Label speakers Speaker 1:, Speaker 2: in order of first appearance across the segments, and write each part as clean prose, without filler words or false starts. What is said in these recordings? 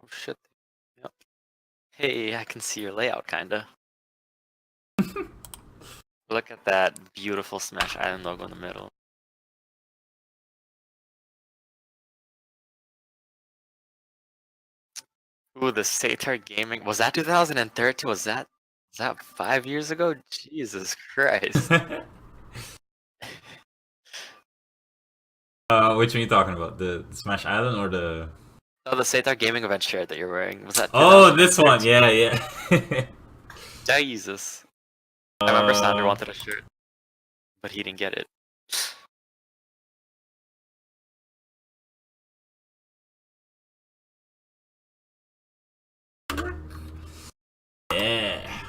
Speaker 1: shit. Yep. Hey, I can see your layout, kinda. Look at that beautiful Smash Island logo in the middle. Ooh, the Satar Gaming. Was that 2013? Was that 5 years ago? Jesus Christ.
Speaker 2: Which one are you talking about? The Smash Island or the?
Speaker 1: Oh, the Satar Gaming event shirt that you're wearing. Was that
Speaker 2: Oh, this one.
Speaker 1: 2013?
Speaker 2: Yeah.
Speaker 1: Jesus. I remember Sander
Speaker 2: Uh,
Speaker 1: wanted a shirt, but he didn't get it.
Speaker 2: yeah.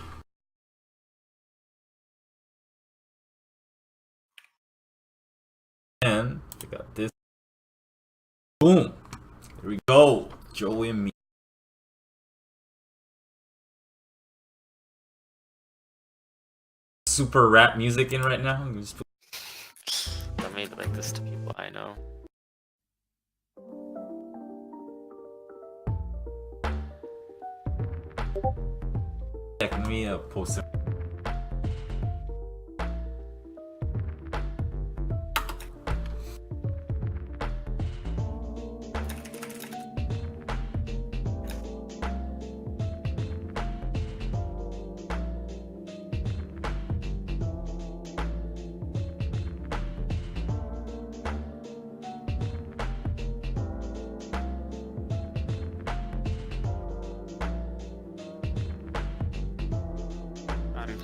Speaker 2: And we got this. Boom. Here we go. Joey and me. Super rap music in right now.
Speaker 1: Let me link this to people I know.
Speaker 2: Let me post it.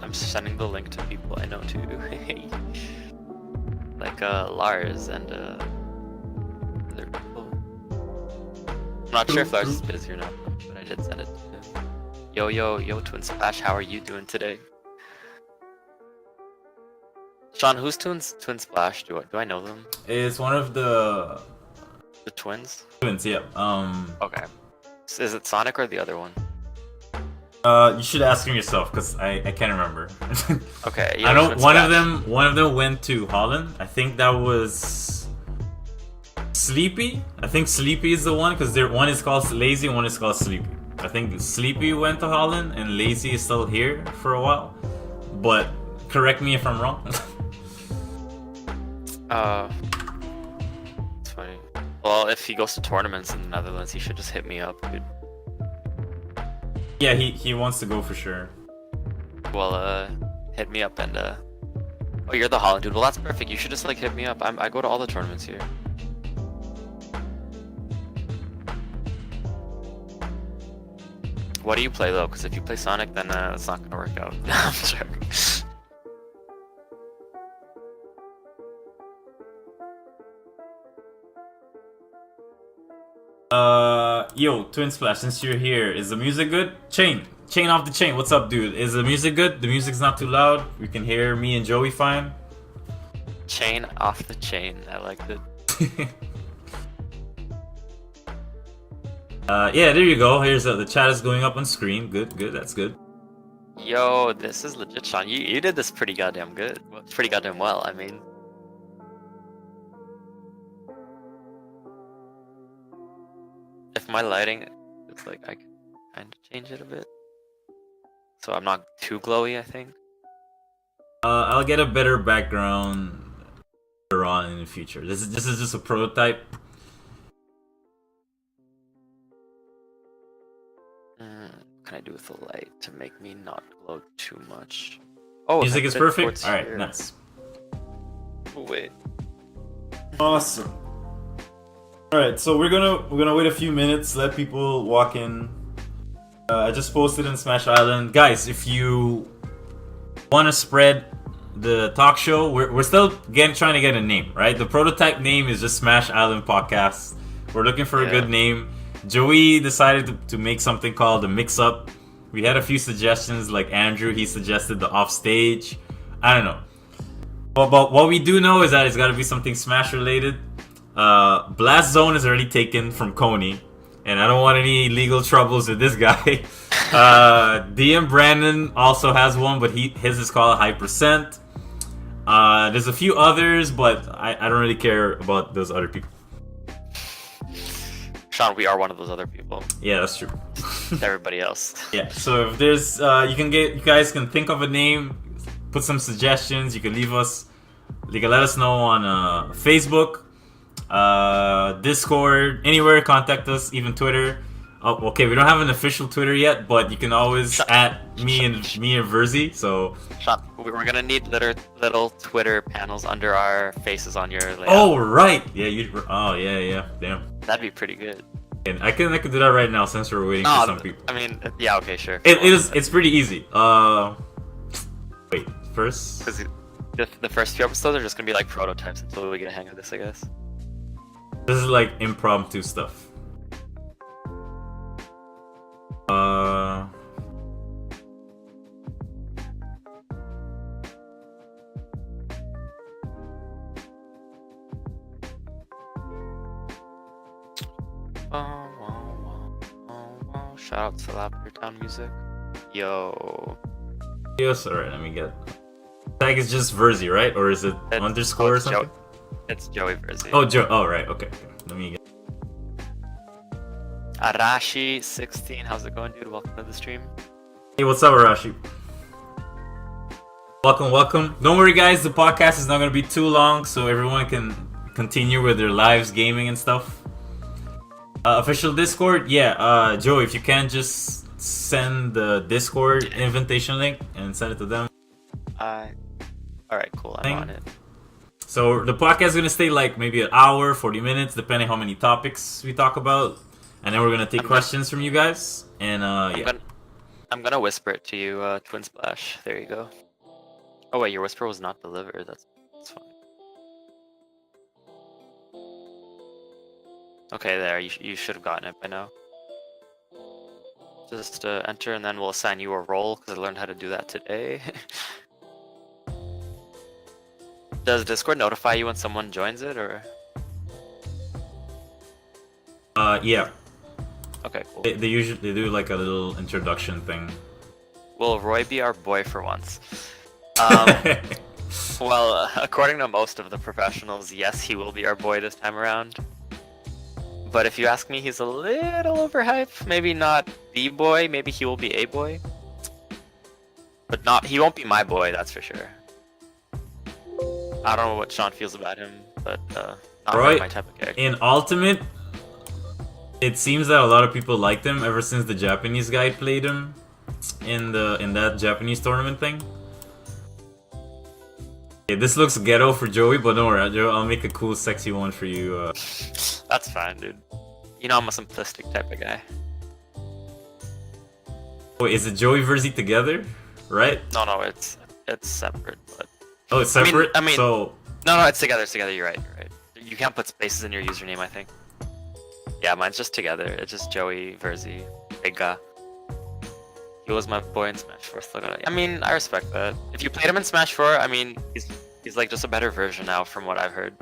Speaker 1: I'm sending the link to people I know too. Like Lars and other people. I'm not sure if Lars is busy or not, but I did send it to him. Yo, Twin Splash, how are you doing today? Sean, who's Twin Splash? Do I know them?
Speaker 2: It's one of the
Speaker 1: twins?
Speaker 2: twins. Yeah.
Speaker 1: Okay. Is it Sonic or the other one?
Speaker 2: You should ask him yourself because I can't remember.
Speaker 1: Okay.
Speaker 2: I know
Speaker 1: Twin
Speaker 2: one
Speaker 1: Splash.
Speaker 2: of them went to Holland. I think that was Sleepy. I think Sleepy is the one because one is called Lazy, one is called Sleepy. I think Sleepy went to Holland and Lazy is still here for a while. But correct me if I'm wrong.
Speaker 1: It's funny. Well, if he goes to tournaments in the Netherlands, he should just hit me up, dude.
Speaker 2: Yeah, he wants to go for sure.
Speaker 1: Well, hit me up and oh, you're the Holland dude. Well, that's perfect. You should just like hit me up. I go to all the tournaments here. What do you play though? Because if you play Sonic, then it's not gonna work out. I'm joking.
Speaker 2: Yo, Twin Splash, since you're here, is the music good? Chain off the chain. What's up, dude? Is the music good? The music's not too loud. We can hear me and Joey fine.
Speaker 1: Chain off the chain. I liked it.
Speaker 2: Yeah, there you go. Here's the chat is going up on screen. Good, that's good.
Speaker 1: Yo, this is legit, Sean. You did this pretty goddamn good. Pretty goddamn well, I mean. If my lighting, it's like I can kind of change it a bit, so I'm not too glowy, I think.
Speaker 2: I'll get a better background later on in the future. This is just a prototype.
Speaker 1: What can I do with the light to make me not glow too much? Oh,
Speaker 2: Music is perfect. All right,
Speaker 1: here.
Speaker 2: nice.
Speaker 1: Oh, wait.
Speaker 2: Awesome. All right, so we're gonna wait a few minutes, let people walk in. I just posted in Smash Island, guys. If you want to spread the talk show, we're still trying to get a name, right? The prototype name is just Smash Island Podcast. We're looking for a good name. Joey decided to make something called the Mix Up. We had a few suggestions, like Andrew. He suggested the Offstage. I don't know. But what we do know is that it's got to be something Smash related. Blast Zone is already taken from Coney, and I don't want any legal troubles with this guy. DM Brandon also has one, but his is called High Percent. There's a few others, but I don't really care about those other people.
Speaker 1: Sean, we are one of those other people.
Speaker 2: Yeah, that's true.
Speaker 1: To everybody else.
Speaker 2: Yeah. So if there's, you guys can think of a name, put some suggestions. You can leave us. You can let us know on Facebook, Discord, anywhere. Contact us, even Twitter. Oh, okay, we don't have an official Twitter yet, but you can always at me and Virzi. So
Speaker 1: Sean, we're gonna need little Twitter panels under our faces on your layout.
Speaker 2: oh right, yeah, yeah, damn.
Speaker 1: That'd be pretty good.
Speaker 2: And I can do that right now since we're waiting for some people.
Speaker 1: I mean, yeah, okay, sure.
Speaker 2: It's pretty easy. Wait, first.
Speaker 1: Because the first few episodes are just gonna be like prototypes until we get a hang of this, I guess.
Speaker 2: This is like impromptu stuff.
Speaker 1: Shout out to Lavender Town Music. Yo.
Speaker 2: Yes, alright, let me get. Tag is just Virzi, right? Or is it underscore or something?
Speaker 1: It's Joey Virzi.
Speaker 2: Oh, oh, right, okay. Let me get.
Speaker 1: Arashi16, how's it going, dude? Welcome to the stream.
Speaker 2: Hey, what's up, Arashi? Welcome. Don't worry, guys, the podcast is not going to be too long, so everyone can continue with their lives, gaming and stuff. Official Discord, yeah, Joe, if you can just send the Discord invitation link and send it to them.
Speaker 1: Alright, cool, I'm on it.
Speaker 2: So the podcast is going to stay like maybe an hour, 40 minutes, depending how many topics we talk about. And then we're going to take questions from you guys. And yeah.
Speaker 1: I'm gonna whisper it to you, Twin Splash. There you go. Oh wait, your whisper was not delivered. That's fine. Okay, there. You should have gotten it by now. Just enter, and then we'll assign you a role because I learned how to do that today. Does Discord notify you when someone joins it, or?
Speaker 2: Yeah.
Speaker 1: Okay, cool.
Speaker 2: They usually do like a little introduction thing.
Speaker 1: Will Roy be our boy for once? Well, according to most of the professionals, yes, he will be our boy this time around. But if you ask me, he's a little overhyped. Maybe not the boy, maybe he will be a boy. But he won't be my boy, that's for sure. I don't know what Sean feels about him, but not really my type of character.
Speaker 2: In Ultimate, it seems that a lot of people liked him ever since the Japanese guy played him in that Japanese tournament thing. Yeah, this looks ghetto for Joey, but don't worry, I'll make a cool, sexy one for you.
Speaker 1: That's fine, dude. You know I'm a simplistic type of guy.
Speaker 2: Wait, is it Joey Virzi together? Right?
Speaker 1: No, it's separate, but...
Speaker 2: Oh, it's separate?
Speaker 1: I mean,
Speaker 2: so...
Speaker 1: No, it's together, you're right. You can't put spaces in your username, I think. Yeah, mine's just together. It's just Joey Virzi, big guy. He was my boy in Smash 4. I mean, I respect that. If you played him in Smash 4, I mean, he's like just a better version now from what I've heard.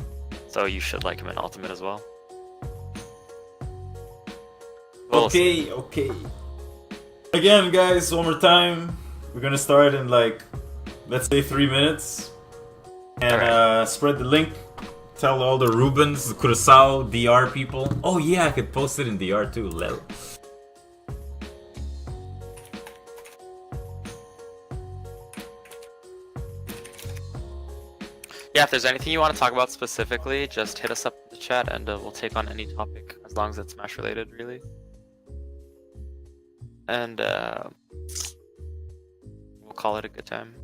Speaker 1: So you should like him in Ultimate as well.
Speaker 2: Okay. Again, guys, one more time. We're gonna start in like, let's say 3 minutes. And spread the link. Tell all the Rubens, the Curacao, DR people. Oh yeah, I could post it in DR too, lel.
Speaker 1: Yeah, if there's anything you want to talk about specifically, just hit us up in the chat and we'll take on any topic, as long as it's Smash related, really. And we'll call it a good time.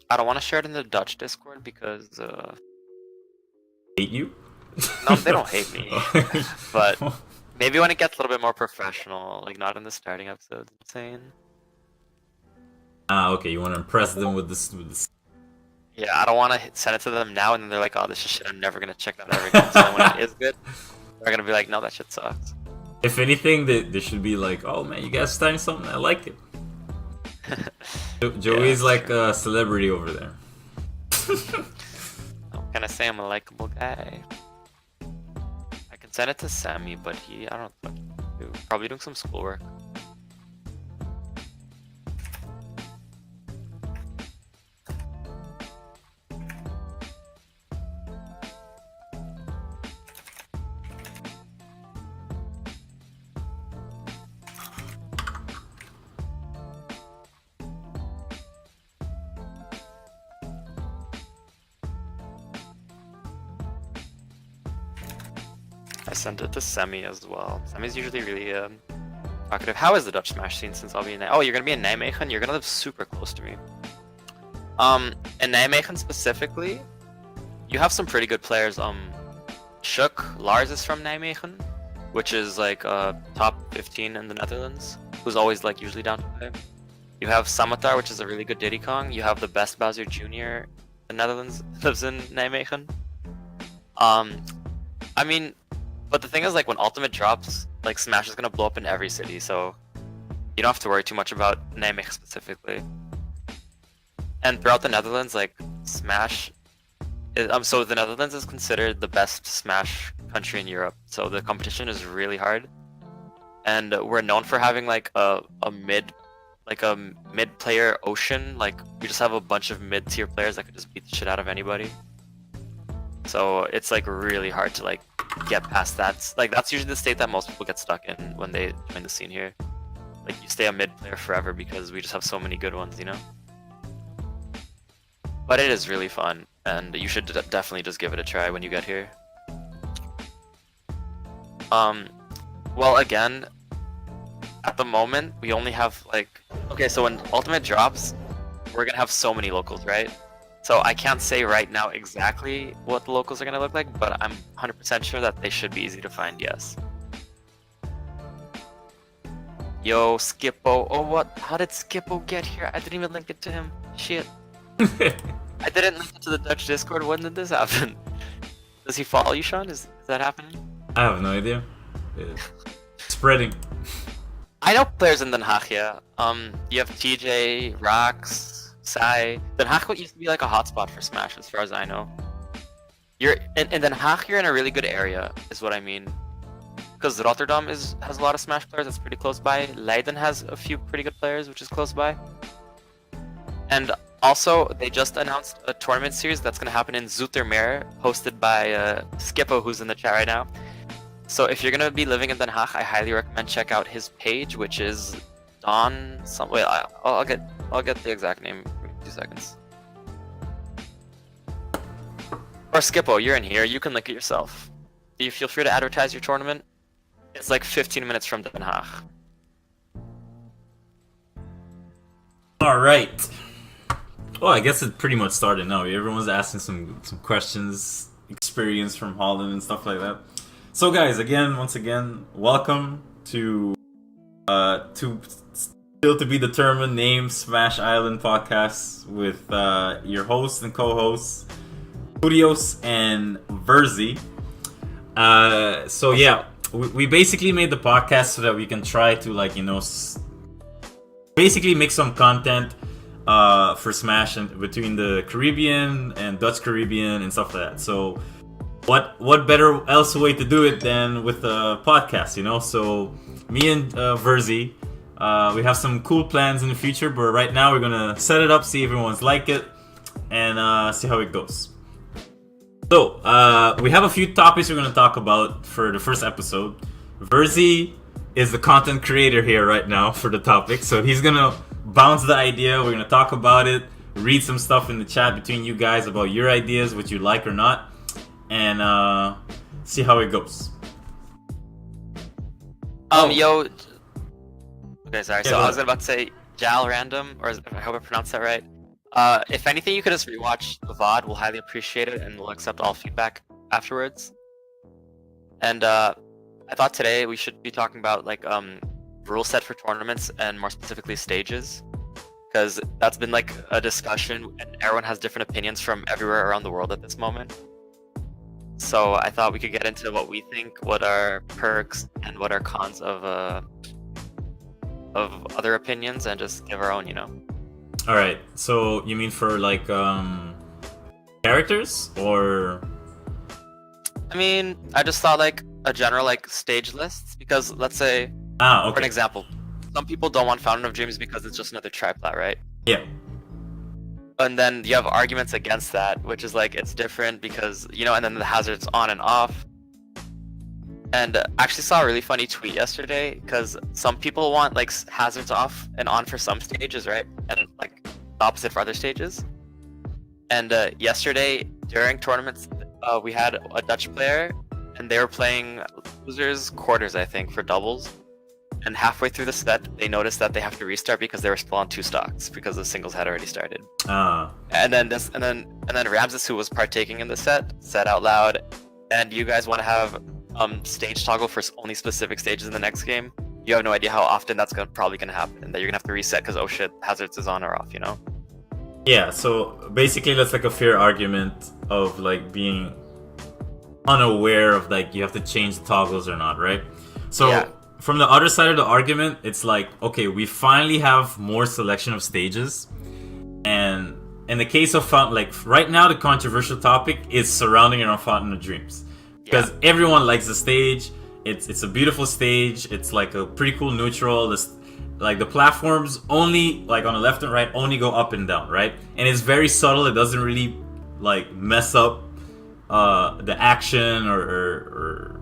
Speaker 1: I don't want to share it in the Dutch Discord because
Speaker 2: hate you?
Speaker 1: No, they don't hate me. But maybe when it gets a little bit more professional, like not in the starting episodes, I'm saying.
Speaker 2: Ah, okay, you want to impress them with this.
Speaker 1: Yeah, I don't want to send it to them now and then they're like, oh, this is shit I'm never going to check that ever again. So when it is good, they're going to be like, no, that shit sucks.
Speaker 2: If anything, they should be like, oh man, you guys starting something, I like it. Joey's like a celebrity over there.
Speaker 1: I'm gonna say I'm a likable guy. I can send it to Sammy, but I don't know what to do. Probably doing some schoolwork. I sent it to Semi as well. Semi's usually really talkative. How is the Dutch Smash scene since I'll be in? Oh, you're gonna be in Nijmegen. You're gonna live super close to me. In Nijmegen specifically, you have some pretty good players. Shook Lars is from Nijmegen, which is like top 15 in the Netherlands. Who's always like usually down to play. You have Samatar, which is a really good Diddy Kong. You have the best Bowser Jr. in the Netherlands lives in Nijmegen. I mean, but the thing is, like, when Ultimate drops, like, Smash is gonna blow up in every city, so you don't have to worry too much about Nijmegen specifically. And throughout the Netherlands, like, Smash is, so the Netherlands is considered the best Smash country in Europe, so the competition is really hard. And we're known for having, like, a mid-player ocean. Like, we just have a bunch of mid-tier players that could just beat the shit out of anybody. So it's like really hard to like get past that. Like that's usually the state that most people get stuck in when they join the scene here. Like you stay a mid player forever because we just have so many good ones, you know? But it is really fun, and you should definitely just give it a try when you get here. Well, again, at the moment, we only have like... Okay, so when Ultimate drops, we're gonna have so many locals, right? So I can't say right now exactly what the locals are gonna look like, but I'm 100% sure that they should be easy to find, yes. Yo, Skippo. Oh, what? How did Skippo get here? I didn't even link it to him. Shit. I didn't link it to the Dutch Discord. When did this happen? Does he follow you, Sean? Is that happening?
Speaker 2: I have no idea. Spreading.
Speaker 1: I know players in Den Haag, yeah. You have TJ, Rox, Sai. Den Haag used to be like a hotspot for Smash, as far as I know. You're in Den Haag. You're in a really good area, is what I mean. Because Rotterdam has a lot of Smash players. That's pretty close by. Leiden has a few pretty good players, which is close by. And also, they just announced a tournament series that's going to happen in Zoetermeer, hosted by Skippo, who's in the chat right now. So if you're going to be living in Den Haag, I highly recommend check out his page, which is Don... Wait, I'll get the exact name. Give me 2 seconds. Or Skippo, you're in here. You can link it yourself. You feel free to advertise your tournament. It's like 15 minutes from Den Haag.
Speaker 2: Alright. Well, I guess it pretty much started now. Everyone's asking some questions, experience from Holland and stuff like that. So guys, once again, welcome to still to be determined name Smash Island podcast with your host and co-hosts Kutios and Virzi. So yeah, we basically made the podcast so that we can try to, like, you know, basically make some content for Smash and between the Caribbean and Dutch Caribbean and stuff like that. So what better else way to do it than with a podcast, you know? So me and Virzi, we have some cool plans in the future, but right now we're gonna set it up, see if everyone's like it, and see how it goes. So we have a few topics we're gonna talk about for the first episode. Virzi is the content creator here right now for the topic, so he's gonna bounce the idea. We're gonna talk about it, read some stuff in the chat between you guys about your ideas, what you like or not, and see how it goes.
Speaker 1: Yo. Okay, sorry.
Speaker 2: Yeah,
Speaker 1: So I was about to say Jal Random, or I hope I pronounced that right. If anything, you could just rewatch the VOD. We'll highly appreciate it, and we'll accept all feedback afterwards. And I thought today we should be talking about like rule set for tournaments and more specifically stages, because that's been like a discussion, and everyone has different opinions from everywhere around the world at this moment. So I thought we could get into what we think, what are perks and what are cons of other opinions, and just give our own, you know.
Speaker 2: All right. So you mean for like characters, or?
Speaker 1: I mean, I just thought like a general like stage lists, because let's say,
Speaker 2: Okay.
Speaker 1: for an example, some people don't want Fountain of Dreams because it's just another triplat, right?
Speaker 2: Yeah.
Speaker 1: And then you have arguments against that, which is like it's different because, you know, and then the hazards on and off. And I actually saw a really funny tweet yesterday, because some people want like hazards off and on for some stages, right? And like the opposite for other stages. And yesterday during tournaments, we had a Dutch player, and they were playing losers quarters, I think, for doubles. And halfway through the set, they noticed that they have to restart because they were still on 2 stocks because the singles had already started. And then Ramses, who was partaking in the set, said out loud, "And you guys want to have stage toggle for only specific stages in the next game? You have no idea how often that's probably gonna happen, and that you're gonna have to reset because oh shit, hazards is on or off, you know?"
Speaker 2: Yeah. So basically, that's like a fair argument of like being unaware of like you have to change the toggles or not, right? So. Yeah. From the other side of the argument, it's like, okay, we finally have more selection of stages. And in the case of Fountain, like right now, the controversial topic is surrounding around Fountain of Dreams. Because everyone likes the stage. It's a beautiful stage. It's like a pretty cool neutral. Like the platforms only, like on the left and right, only go up and down, right? And it's very subtle. It doesn't really like mess up the action or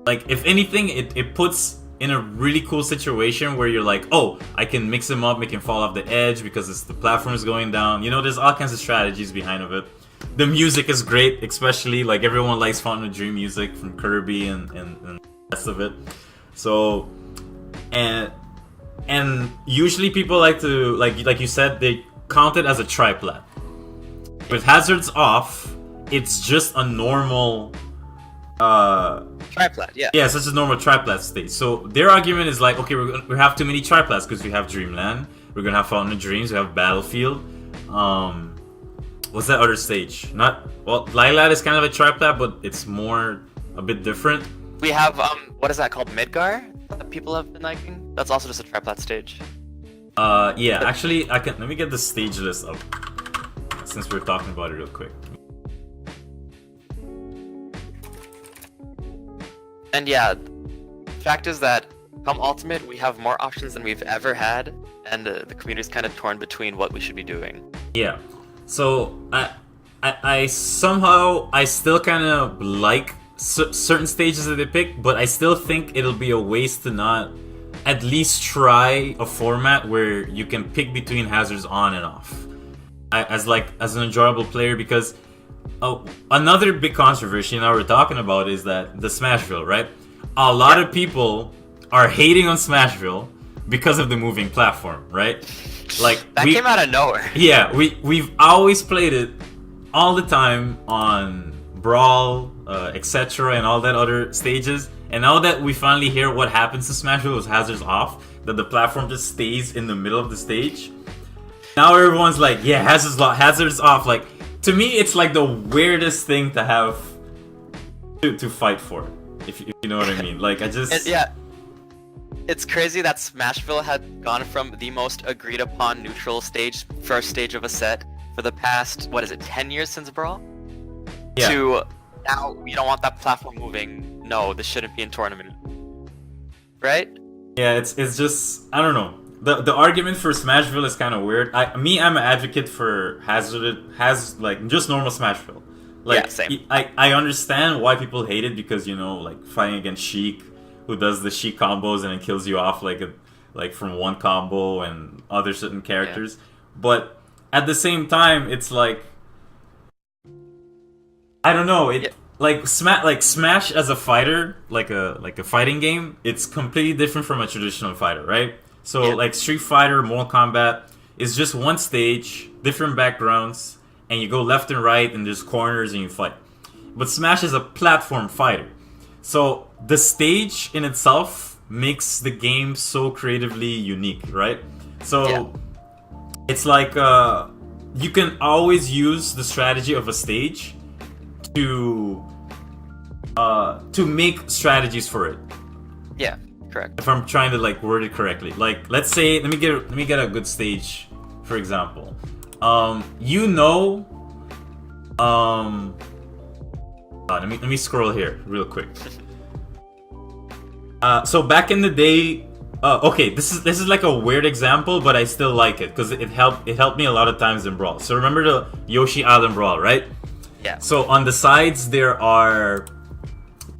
Speaker 2: like if anything, it puts in a really cool situation where you're like, oh, I can mix him up, make him fall off the edge because the platform is going down. You know, there's all kinds of strategies behind of it. The music is great, especially like everyone likes Fountain of Dream music from Kirby and the rest of it. So, and usually people like to like you said, they count it as a triplat. With hazards off, it's just a normal
Speaker 1: triplat, yeah.
Speaker 2: Yeah, it's just a normal triplat stage. So their argument is like, okay, we have too many triplats because we have Dreamland, we're gonna have Fountain of Dreams, we have Battlefield. What's that other stage? Lilat is kind of a triplat, but it's a bit different.
Speaker 1: We have what is that called? Midgar that people have been liking. That's also just a triplat stage.
Speaker 2: Yeah, actually, let me get the stage list up since we're talking about it real quick.
Speaker 1: And yeah, fact is that come Ultimate, we have more options than we've ever had, and the community's kind of torn between what we should be doing.
Speaker 2: Yeah, so I somehow still kind of like certain stages that they pick, but I still think it'll be a waste to not at least try a format where you can pick between hazards on and off as an enjoyable player, because another big controversy now we're talking about is that the Smashville, right? A lot of people are hating on Smashville because of the moving platform, right? Like
Speaker 1: that came out of nowhere.
Speaker 2: Yeah, we've always played it all the time on Brawl, etc., and all that other stages. And now that we finally hear what happens to Smashville with hazards off, that the platform just stays in the middle of the stage. Now everyone's like, yeah, hazards off. Like, to me, it's like the weirdest thing to have to fight for, if you know what I mean. Like,
Speaker 1: it's crazy that Smashville had gone from the most agreed upon neutral stage, first stage of a set, for the past 10 years since Brawl, to now we don't want that platform moving. No, this shouldn't be in tournament, right?
Speaker 2: Yeah, it's just, I don't know. The argument for Smashville is kind of weird. I'm an advocate for just normal Smashville. Like, yeah,
Speaker 1: same.
Speaker 2: I understand why people hate it because, you know, like fighting against Sheik, who does the Sheik combos and it kills you off like from one combo and other certain characters. Yeah. But at the same time, it's like, I don't know. Like Smash as a fighter, like a fighting game, it's completely different from a traditional fighter, right? So like Street Fighter, Mortal Kombat is just one stage, different backgrounds, and you go left and right, and there's corners, and you fight. But Smash is a platform fighter, so the stage in itself makes the game so creatively unique, right? So it's like you can always use the strategy of a stage to make strategies for it.
Speaker 1: Yeah, correct.
Speaker 2: If I'm trying to like word it correctly, like let's say let me get a good stage, for example. Let me scroll here real quick. So back in the day, okay, this is like a weird example, but I still like it because it helped me a lot of times in Brawl. So remember the Yoshi Island Brawl, right?
Speaker 1: Yeah.
Speaker 2: So on the sides there are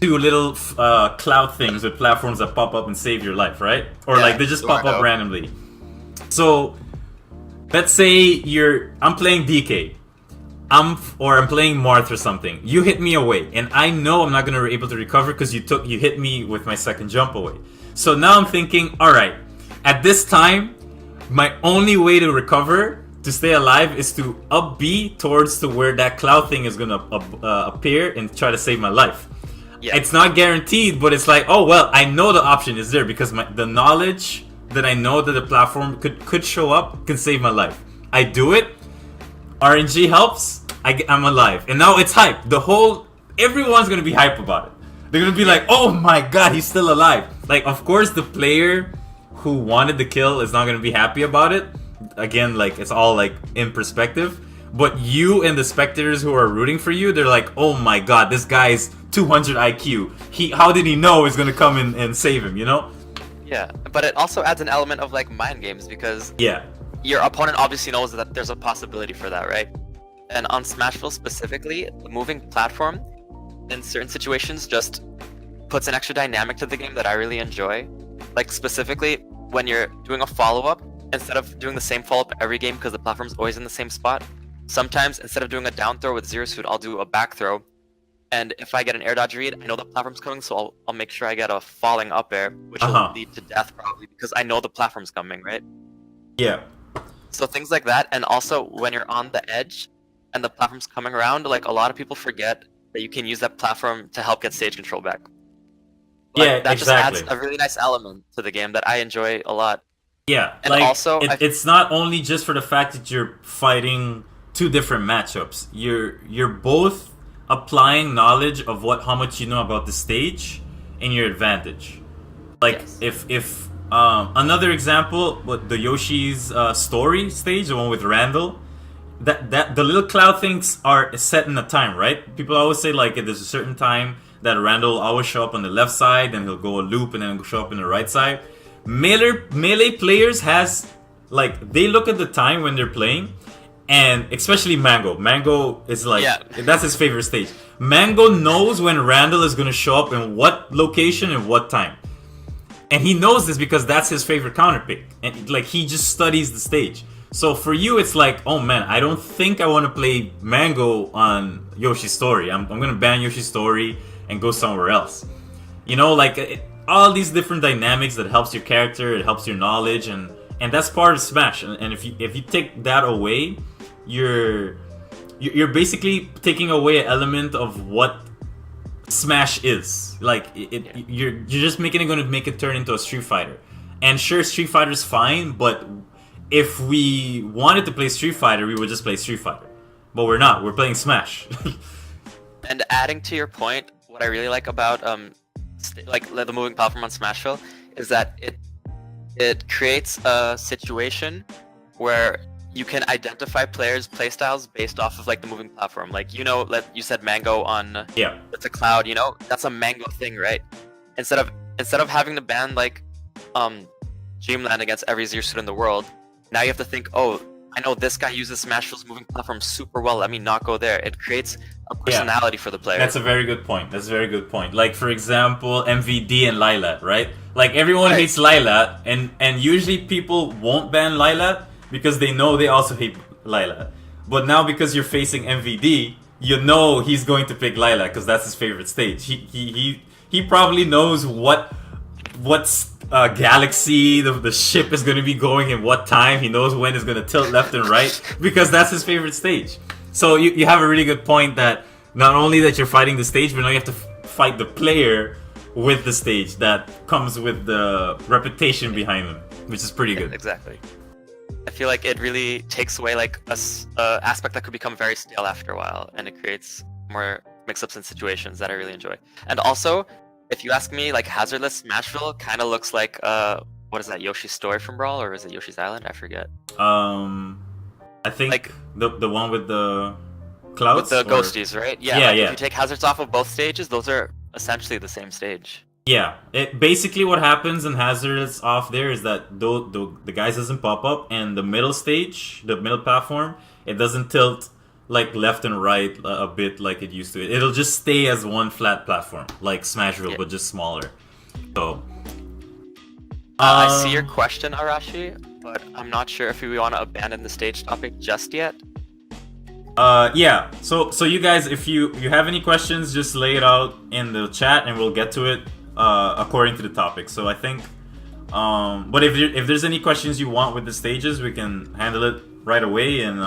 Speaker 2: two little cloud things with platforms that pop up and save your life, right? Or like they just pop up randomly. So let's say I'm playing DK. I'm playing Marth or something. You hit me away, and I know I'm not gonna be able to recover because you hit me with my second jump away. So now I'm thinking, all right, at this time, my only way to recover to stay alive is to up B towards to where that cloud thing is gonna appear and try to save my life. Yeah. It's not guaranteed, but it's like, oh well, I know the option is there because the knowledge that I know that the platform could show up can save my life. I do it. RNG helps. I'm alive, and now it's hype. Everyone's gonna be hype about it. They're gonna be like, "Oh my god, he's still alive!" Like, of course, the player who wanted the kill is not gonna be happy about it. Again, like it's all like in perspective. But you and the spectators who are rooting for you, they're like, "Oh my god, this guy's 200 IQ. How did he know he's gonna come in and save him?" You know?
Speaker 1: Yeah, but it also adds an element of like mind games because
Speaker 2: yeah,
Speaker 1: your opponent obviously knows that there's a possibility for that, right? And on Smashville specifically, the moving platform in certain situations just puts an extra dynamic to the game that I really enjoy. Like specifically when you're doing a follow-up, instead of doing the same follow-up every game because the platform's always in the same spot, sometimes instead of doing a down throw with Zero Suit, I'll do a back throw. And if I get an air dodge read, I know the platform's coming, so I'll make sure I get a falling up air, which will lead to death probably because I know the platform's coming, right?
Speaker 2: Yeah.
Speaker 1: So things like that, and also when you're on the edge, and the platform's coming around, like a lot of people forget that you can use that platform to help get stage control back. Like,
Speaker 2: yeah,
Speaker 1: that
Speaker 2: exactly.
Speaker 1: just adds a really nice element to the game that I enjoy a lot.
Speaker 2: Yeah,
Speaker 1: and
Speaker 2: like,
Speaker 1: also
Speaker 2: it's not only just for the fact that you're fighting two different matchups. You're both applying knowledge of how much you know about the stage in your advantage. Like if another example, the Yoshi's story stage, the one with Randall. That the little cloud things are set in a time, right? People always say like there's a certain time that Randall will always show up on the left side, then he'll go a loop, and then he'll show up on the right side. Melee players they look at the time when they're playing, and especially Mango. Mango is like that's his favorite stage. Mango knows when Randall is gonna show up in what location and what time, and he knows this because that's his favorite counter pick, and like he just studies the stage. So for you, it's like, oh man, I don't think I want to play Mango on Yoshi's Story. I'm gonna ban Yoshi's Story and go somewhere else. You know, like all these different dynamics that helps your character, it helps your knowledge, and that's part of Smash. And if you take that away, you're basically taking away an element of what Smash is. Like you're just gonna make it turn into a Street Fighter. And sure, Street Fighter's fine, but if we wanted to play Street Fighter, we would just play Street Fighter. But we're not. We're playing Smash.
Speaker 1: And adding to your point, what I really like about like the moving platform on Smashville is that it creates a situation where you can identify players' playstyles based off of like the moving platform. Like you said Mango on it's a cloud. You know that's a Mango thing, right? Instead of having to ban like Dreamland against every Zero Suit in the world. Now you have to think, oh, I know this guy uses Smashville's moving platform super well. Let me not go there. It creates a personality for the player.
Speaker 2: That's a very good point. Like, for example, MVD and Lylat, right? Like, everyone hates Lylat, and usually people won't ban Lylat because they know they also hate Lylat. But now because you're facing MVD, you know he's going to pick Lylat because that's his favorite stage. He probably knows what's galaxy the ship is going to be going in what time. He knows when it's going to tilt left and right because that's his favorite stage. So you have a really good point that not only that you're fighting the stage, but now you have to fight the player with the stage that comes with the reputation behind them, which is pretty good.
Speaker 1: Exactly. I feel like it really takes away like a aspect that could become very stale after a while, and it creates more mix-ups and situations that I really enjoy. And also, if you ask me, like Hazardless Smashville kind of looks like what is that, Yoshi's Story from Brawl, or is it Yoshi's Island? I forget.
Speaker 2: I think like the one with the clouds,
Speaker 1: with the ghosties, right?
Speaker 2: Yeah.
Speaker 1: If you take hazards off of both stages, those are essentially the same stage.
Speaker 2: Yeah, basically what happens in hazards off there is that the guys doesn't pop up, and the middle stage, the middle platform, it doesn't tilt like left and right a bit like it used to. It'll just stay as one flat platform, like Smashville, but just smaller. So
Speaker 1: I see your question, Arashi, but I'm not sure if we want to abandon the stage topic just yet.
Speaker 2: Yeah. So you guys, if you have any questions, just lay it out in the chat, and we'll get to it according to the topic. So I think, but if there's any questions you want with the stages, we can handle it right away, and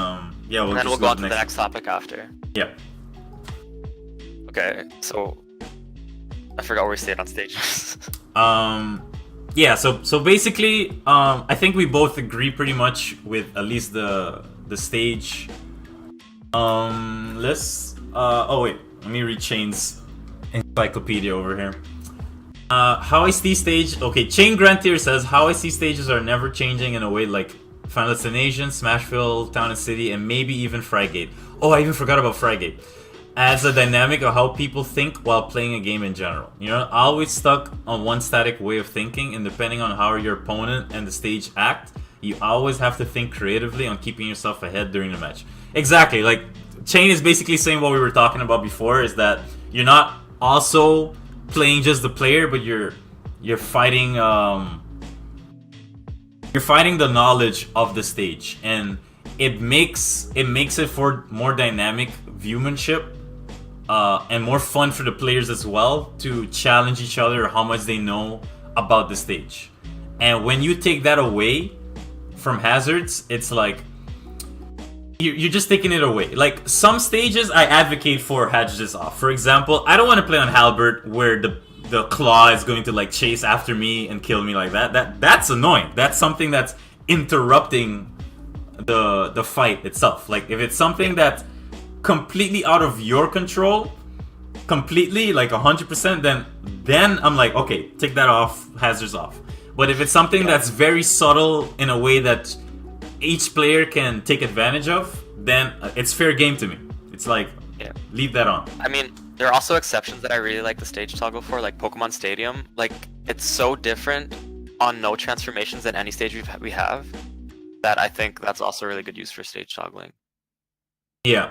Speaker 2: yeah,
Speaker 1: And then we'll go on to the next topic after.
Speaker 2: Yeah.
Speaker 1: Okay, so I forgot where we stayed on stages.
Speaker 2: Yeah. So basically, I think we both agree pretty much with at least the stage list. Oh wait, let me read Chain's encyclopedia over here. How I see stage. Okay, Chain Grantier says how I see stages are never changing in a way like Final Destination, Smashville, Town and City, and maybe even Frygate. Oh, I even forgot about Frygate. Adds a dynamic of how people think while playing a game in general. You're not always stuck on one static way of thinking, and depending on how your opponent and the stage act, you always have to think creatively on keeping yourself ahead during the match. Exactly, like Chain is basically saying what we were talking about before, is that you're not also playing just the player, but you're fighting the knowledge of the stage, and it makes it for more dynamic viewmanship. And more fun for the players as well to challenge each other how much they know about the stage. And when you take that away from hazards, it's like you're just taking it away. Like some stages, I advocate for hazards off. For example, I don't want to play on Halbert where the claw is going to like chase after me and kill me like that. That's annoying. That's something that's interrupting the fight itself. Like if it's something that's completely out of your control, completely like 100%, then I'm like, okay, take that off, hazards off. But if it's something that's very subtle in a way that each player can take advantage of, then it's fair game to me. It's like, leave that on.
Speaker 1: I mean, there are also exceptions that I really like the stage toggle for, like Pokemon Stadium. Like, it's so different on no transformations than any stage we have, that I think that's also really good use for stage toggling.
Speaker 2: Yeah.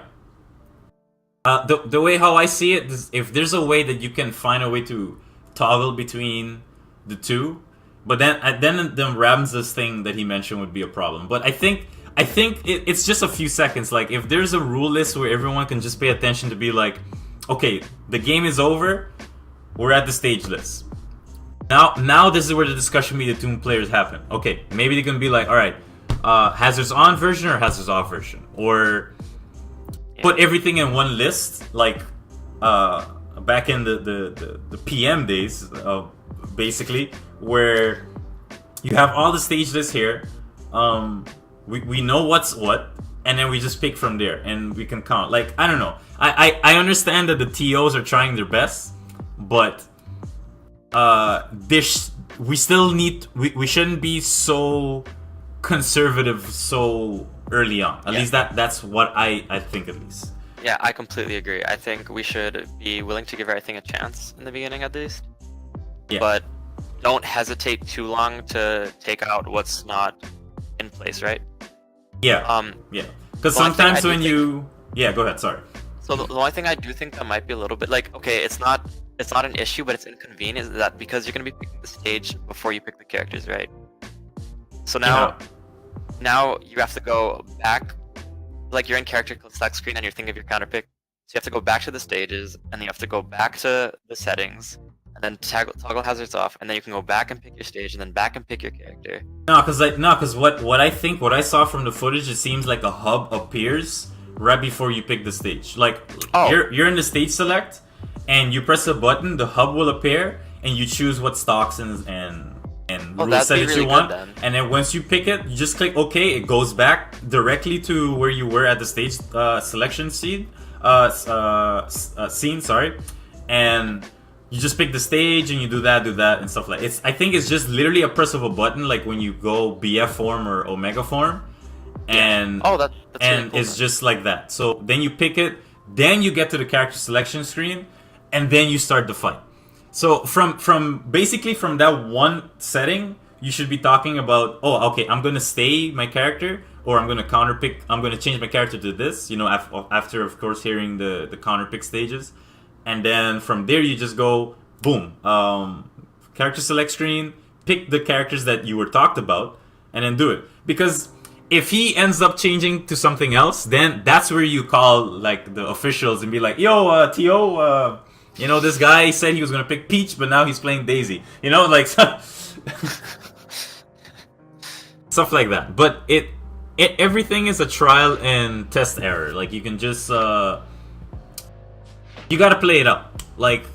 Speaker 2: The way how I see it is, if there's a way that you can find a way to toggle between the two, but then the Ramses thing that he mentioned would be a problem. But I think it's just a few seconds. Like if there's a rule list where everyone can just pay attention to be like, okay, the game is over, we're at the stage list. Now this is where the discussion between the two players happen. Okay, maybe they can be like, all right, hazards on version or hazards off version, or put everything in one list, like back in the PM days, basically, where you have all the stage lists here. We know what's what, and then we just pick from there, and we can count. Like, I don't know. I understand that the TOs are trying their best, but we still need. We shouldn't be so conservative so early on. At least that's what I think, at least.
Speaker 1: Yeah, I completely agree. I think we should be willing to give everything a chance in the beginning, at least.
Speaker 2: Yeah.
Speaker 1: But don't hesitate too long to take out what's not in place, right?
Speaker 2: Yeah. Yeah. Because sometimes when you... Yeah, go ahead, sorry.
Speaker 1: So the only thing I do think that might be a little bit like, okay, it's not an issue, but it's inconvenient, is that because you're going to be picking the stage before you pick the characters, right? So now you have to go back, like you're in character select screen and you're thinking of your counter pick. So you have to go back to the stages, and then you have to go back to the settings, and then toggle hazards off, and then you can go back and pick your stage, and then back and pick your character.
Speaker 2: No, because what I saw from the footage, it seems like a hub appears right before you pick the stage. Like you're in the stage select, and you press a button, the hub will appear, and you choose what stocks and rule set that you want. And then once you pick it, you just click OK. It goes back directly to where you were at the stage selection scene. Sorry, and you just pick the stage and you do that and stuff like it. I think it's just literally a press of a button, like when you go BF form or Omega form, and
Speaker 1: that's
Speaker 2: and
Speaker 1: really cool,
Speaker 2: it's just like that. So then you pick it, then you get to the character selection screen, and then you start the fight. So from basically from that one setting, you should be talking about, oh, okay, I'm gonna stay my character, or I'm gonna counter pick. I'm gonna change my character to this. You know, after of course hearing the counter pick stages, and then from there you just go boom, character select screen, pick the characters that you were talked about, and then do it. Because if he ends up changing to something else, then that's where you call like the officials and be like, "Yo, T.O., you know, this guy said he was gonna pick Peach, but now he's playing Daisy." You know, like stuff like that. But everything is a trial and test error. Like you can just you gotta play it out. Like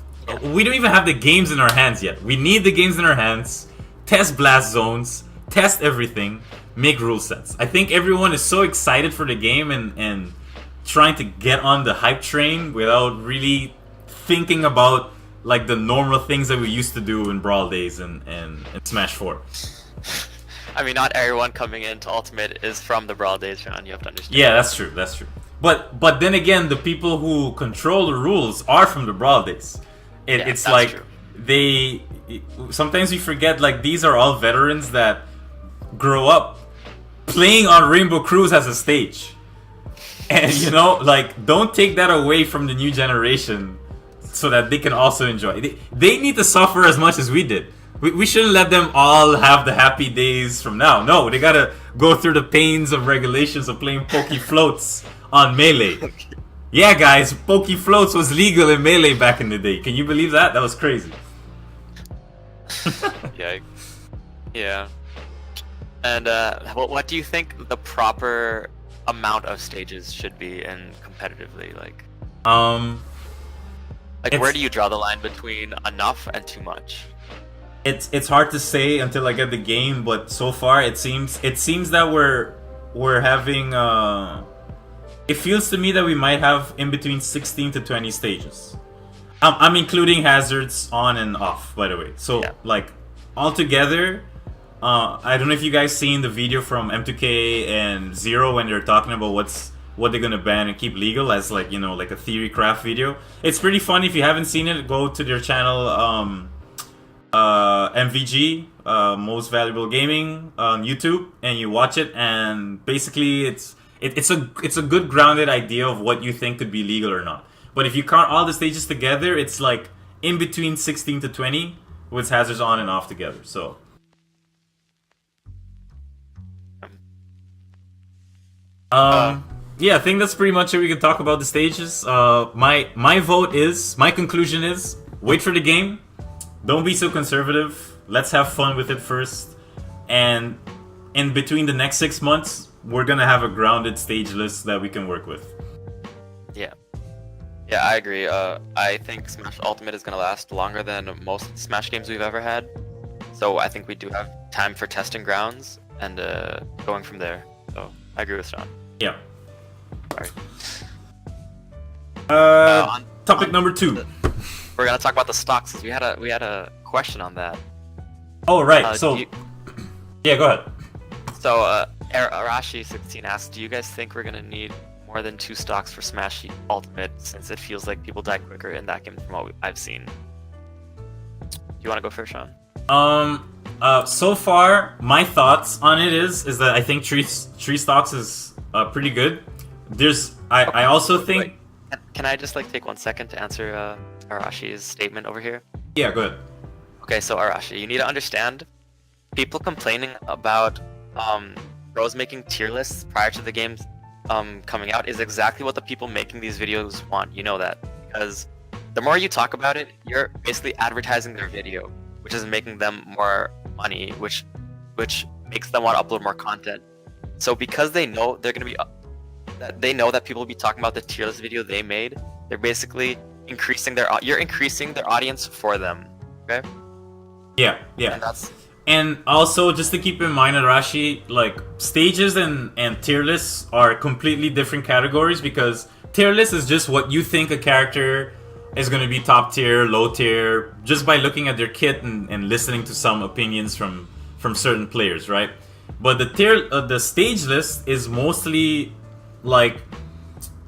Speaker 2: we don't even have the games in our hands yet. We need the games in our hands. Test blast zones. Test everything. Make rule sets. I think everyone is so excited for the game and trying to get on the hype train without really thinking about like the normal things that we used to do in Brawl days and Smash 4.
Speaker 1: I mean, not everyone coming into Ultimate is from the Brawl days, Sean. You have to understand.
Speaker 2: Yeah, that's true. That's true. But then again, the people who control the rules are from the Brawl days. It's like true. They sometimes we forget like these are all veterans that grow up playing on Rainbow Cruise as a stage. And you know, like don't take that away from the new generation so that they can also enjoy. They need to suffer as much as we did. We shouldn't let them all have the happy days from now. No, they gotta go through the pains of regulations of playing Poke Floats on Melee. Yeah, guys, Poke Floats was legal in Melee back in the day. Can you believe that? That was crazy.
Speaker 1: Yeah. And what do you think the proper amount of stages should be in competitively? Like where do you draw the line between enough and too much?
Speaker 2: It's hard to say until I get the game, but so far it seems that we're having it feels to me that we might have in between 16 to 20 stages. I'm including hazards on and off, by the way. So like altogether, I don't know if you guys seen the video from M2K and Zero when they're talking about what they're gonna ban and keep legal as like, you know, like a theory craft video. It's pretty funny. If you haven't seen it, go to their channel MVG, Most Valuable Gaming on YouTube, and you watch it, and basically it's a good grounded idea of what you think could be legal or not. But if you count all the stages together, it's like in between 16 to 20 with hazards on and off together. So yeah, I think that's pretty much it. We can talk about the stages. My vote is, my conclusion is, wait for the game. Don't be so conservative. Let's have fun with it first. And in between the next 6 months, we're gonna have a grounded stage list that we can work with.
Speaker 1: Yeah, I agree. I think Smash Ultimate is gonna last longer than most Smash games we've ever had. So I think we do have time for testing grounds and going from there. So I agree with Sean.
Speaker 2: Yeah.
Speaker 1: Sorry.
Speaker 2: Topic number 2.
Speaker 1: We're gonna talk about the stocks. We had a question on that.
Speaker 2: Oh right. Yeah, go ahead.
Speaker 1: So Arashi16 asks, do you guys think we're gonna need more than 2 stocks for Smash Ultimate, since it feels like people die quicker in that game from what I've seen? Do you want to go first, Sean?
Speaker 2: So far, my thoughts on it is that I think three stocks is pretty good. I also think.
Speaker 1: Wait. Can I just like take 1 second to answer Arashi's statement over here?
Speaker 2: Yeah, go ahead.
Speaker 1: Okay, so Arashi, you need to understand, people complaining about pros making tier lists prior to the games coming out is exactly what the people making these videos want. You know that, because the more you talk about it, you're basically advertising their video, which is making them more money, which makes them want to upload more content. So because they know they're gonna be they know that people will be talking about the tier list video they made, they're basically increasing you're increasing their audience for them. Okay?
Speaker 2: Yeah. And also, just to keep in mind, Arashi, like, stages and tier lists are completely different categories, because tier list is just what you think a character is going to be top tier, low tier, just by looking at their kit and listening to some opinions from certain players, right? But the stage list is mostly, like,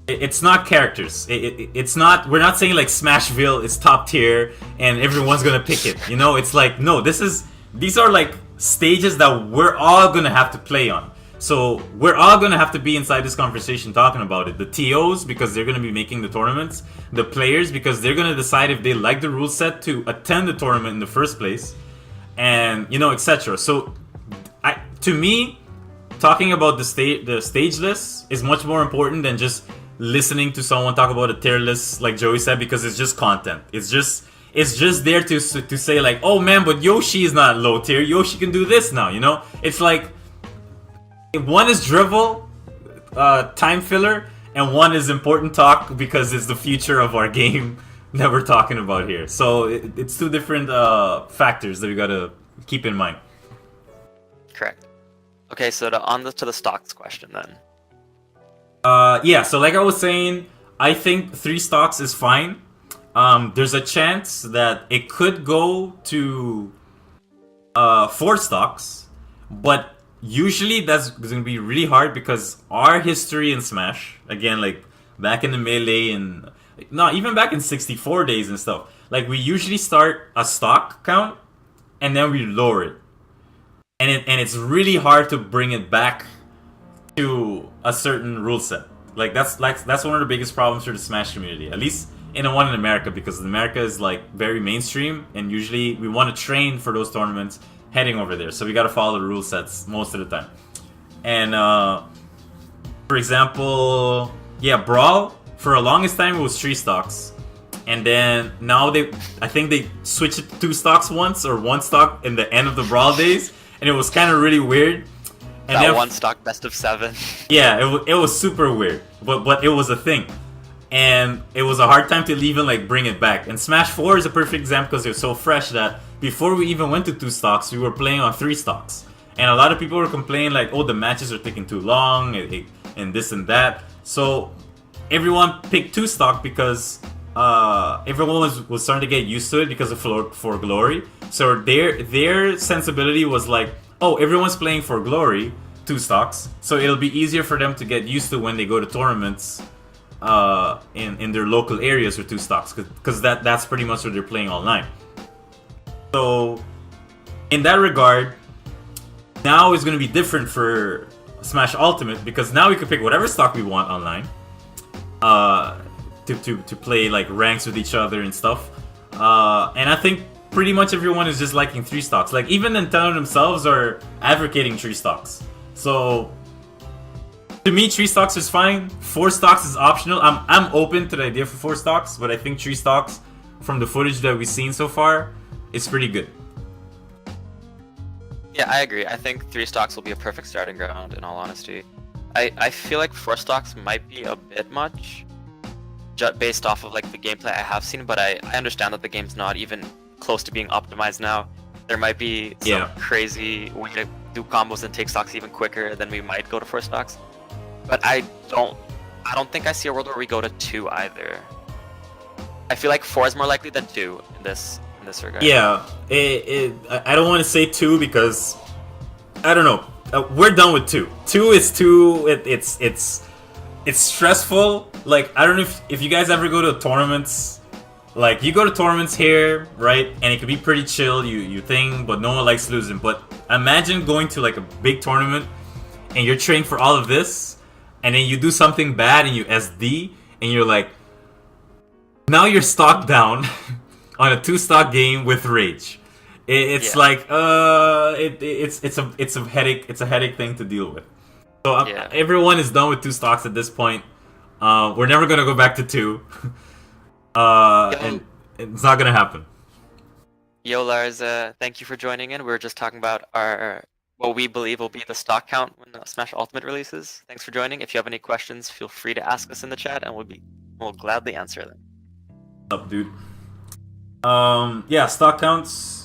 Speaker 2: it's not characters. It's not, we're not saying, like, Smashville is top tier and everyone's going to pick it, you know? It's like, no, these are like stages that we're all gonna have to play on. So we're all gonna have to be inside this conversation talking about it. The TOs, because they're gonna be making the tournaments. The players, because they're gonna decide if they like the rule set to attend the tournament in the first place. And, you know, etc. So to talking about the stage list is much more important than just listening to someone talk about a tier list, like Joey said, because it's just content. It's just there to say like, oh man, but Yoshi is not low tier. Yoshi can do this now, you know? It's like one is drivel, time filler, and one is important talk because it's the future of our game that we're talking about here. So it's two different factors that we gotta keep in mind.
Speaker 1: Correct. Okay, so to the stocks question then.
Speaker 2: Yeah, so like I was saying, I think 3 stocks is fine. There's a chance that it could go to 4 stocks, but usually that's going to be really hard because our history in Smash, again, like back in the Melee and not even back in 64 days and stuff, like we usually start a stock count and then we lower it. And it's really hard to bring it back to a certain rule set. Like that's one of the biggest problems for the Smash community, at least in the one in America, because America is like very mainstream and usually we want to train for those tournaments heading over there, so we got to follow the rule sets most of the time. And for example, yeah, Brawl for the longest time it was 3 stocks, and then now I think they switched it to 2 stocks once, or 1 stock in the end of the Brawl days, and it was kind of really weird. And
Speaker 1: that
Speaker 2: then,
Speaker 1: 1 stock best of 7.
Speaker 2: Yeah, it was super weird, but it was a thing, and it was a hard time to even like bring it back. And Smash 4 is a perfect example because it was so fresh that before we even went to 2 stocks, we were playing on 3 stocks, and a lot of people were complaining like, oh, the matches are taking too long and this and that. So everyone picked 2 stock because everyone was starting to get used to it because of For Glory. So their sensibility was like, oh, everyone's playing For Glory, 2 stocks, so it'll be easier for them to get used to when they go to tournaments in their local areas with 2 stocks, because that's pretty much what they're playing online. So in that regard, now it's going to be different for Smash Ultimate, because now we can pick whatever stock we want online to play like ranks with each other and stuff. And I think pretty much everyone is just liking 3 stocks. Like even Nintendo themselves are advocating 3 stocks. So to me, 3 stocks is fine. 4 stocks is optional. I'm open to the idea for 4 stocks, but I think 3 stocks, from the footage that we've seen so far, is pretty good.
Speaker 1: Yeah, I agree. I think 3 stocks will be a perfect starting ground, in all honesty. I feel like 4 stocks might be a bit much, just based off of like the gameplay I have seen, but I understand that the game's not even close to being optimized now. There might be some crazy way to do combos and take stocks even quicker, then we might go to 4 stocks. But I don't think I see a world where we go to 2 either. I feel like 4 is more likely than 2 in this regard.
Speaker 2: Yeah, I don't want to say 2 because I don't know. We're done with 2. 2 is too. It's stressful. Like I don't know if you guys ever go to tournaments. Like you go to tournaments here, right? And it can be pretty chill. You think, but no one likes losing. But imagine going to like a big tournament and you're training for all of this, and then you do something bad and you SD, and you're like, now you're stock down on a 2 stock game with rage. It's like it's a headache. It's a headache thing to deal with. So everyone is done with 2 stocks at this point. We're never gonna go back to 2. And it's not gonna happen.
Speaker 1: Yo, Lars, thank you for joining in. We were just talking about what we believe will be the stock count when Smash Ultimate releases. Thanks for joining. If you have any questions, feel free to ask us in the chat, and we'll gladly answer them.
Speaker 2: What's up, dude? Yeah, stock counts.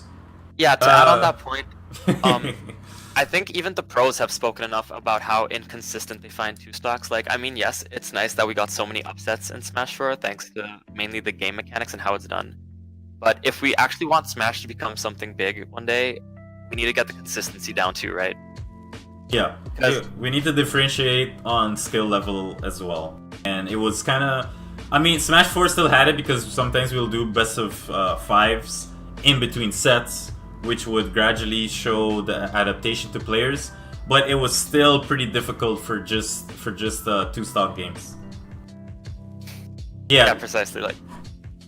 Speaker 1: Yeah, to add on that point, I think even the pros have spoken enough about how inconsistent they find 2 stocks. Like, I mean, yes, it's nice that we got so many upsets in Smash 4 thanks to mainly the game mechanics and how it's done. But if we actually want Smash to become something big one day, we need to get the consistency down too, right?
Speaker 2: Yeah, we need to differentiate on skill level as well. And it was kind of... I mean, Smash 4 still had it because sometimes we'll do best of 5s in between sets, which would gradually show the adaptation to players, but it was still pretty difficult for just 2 stock games. Yeah,
Speaker 1: precisely. Like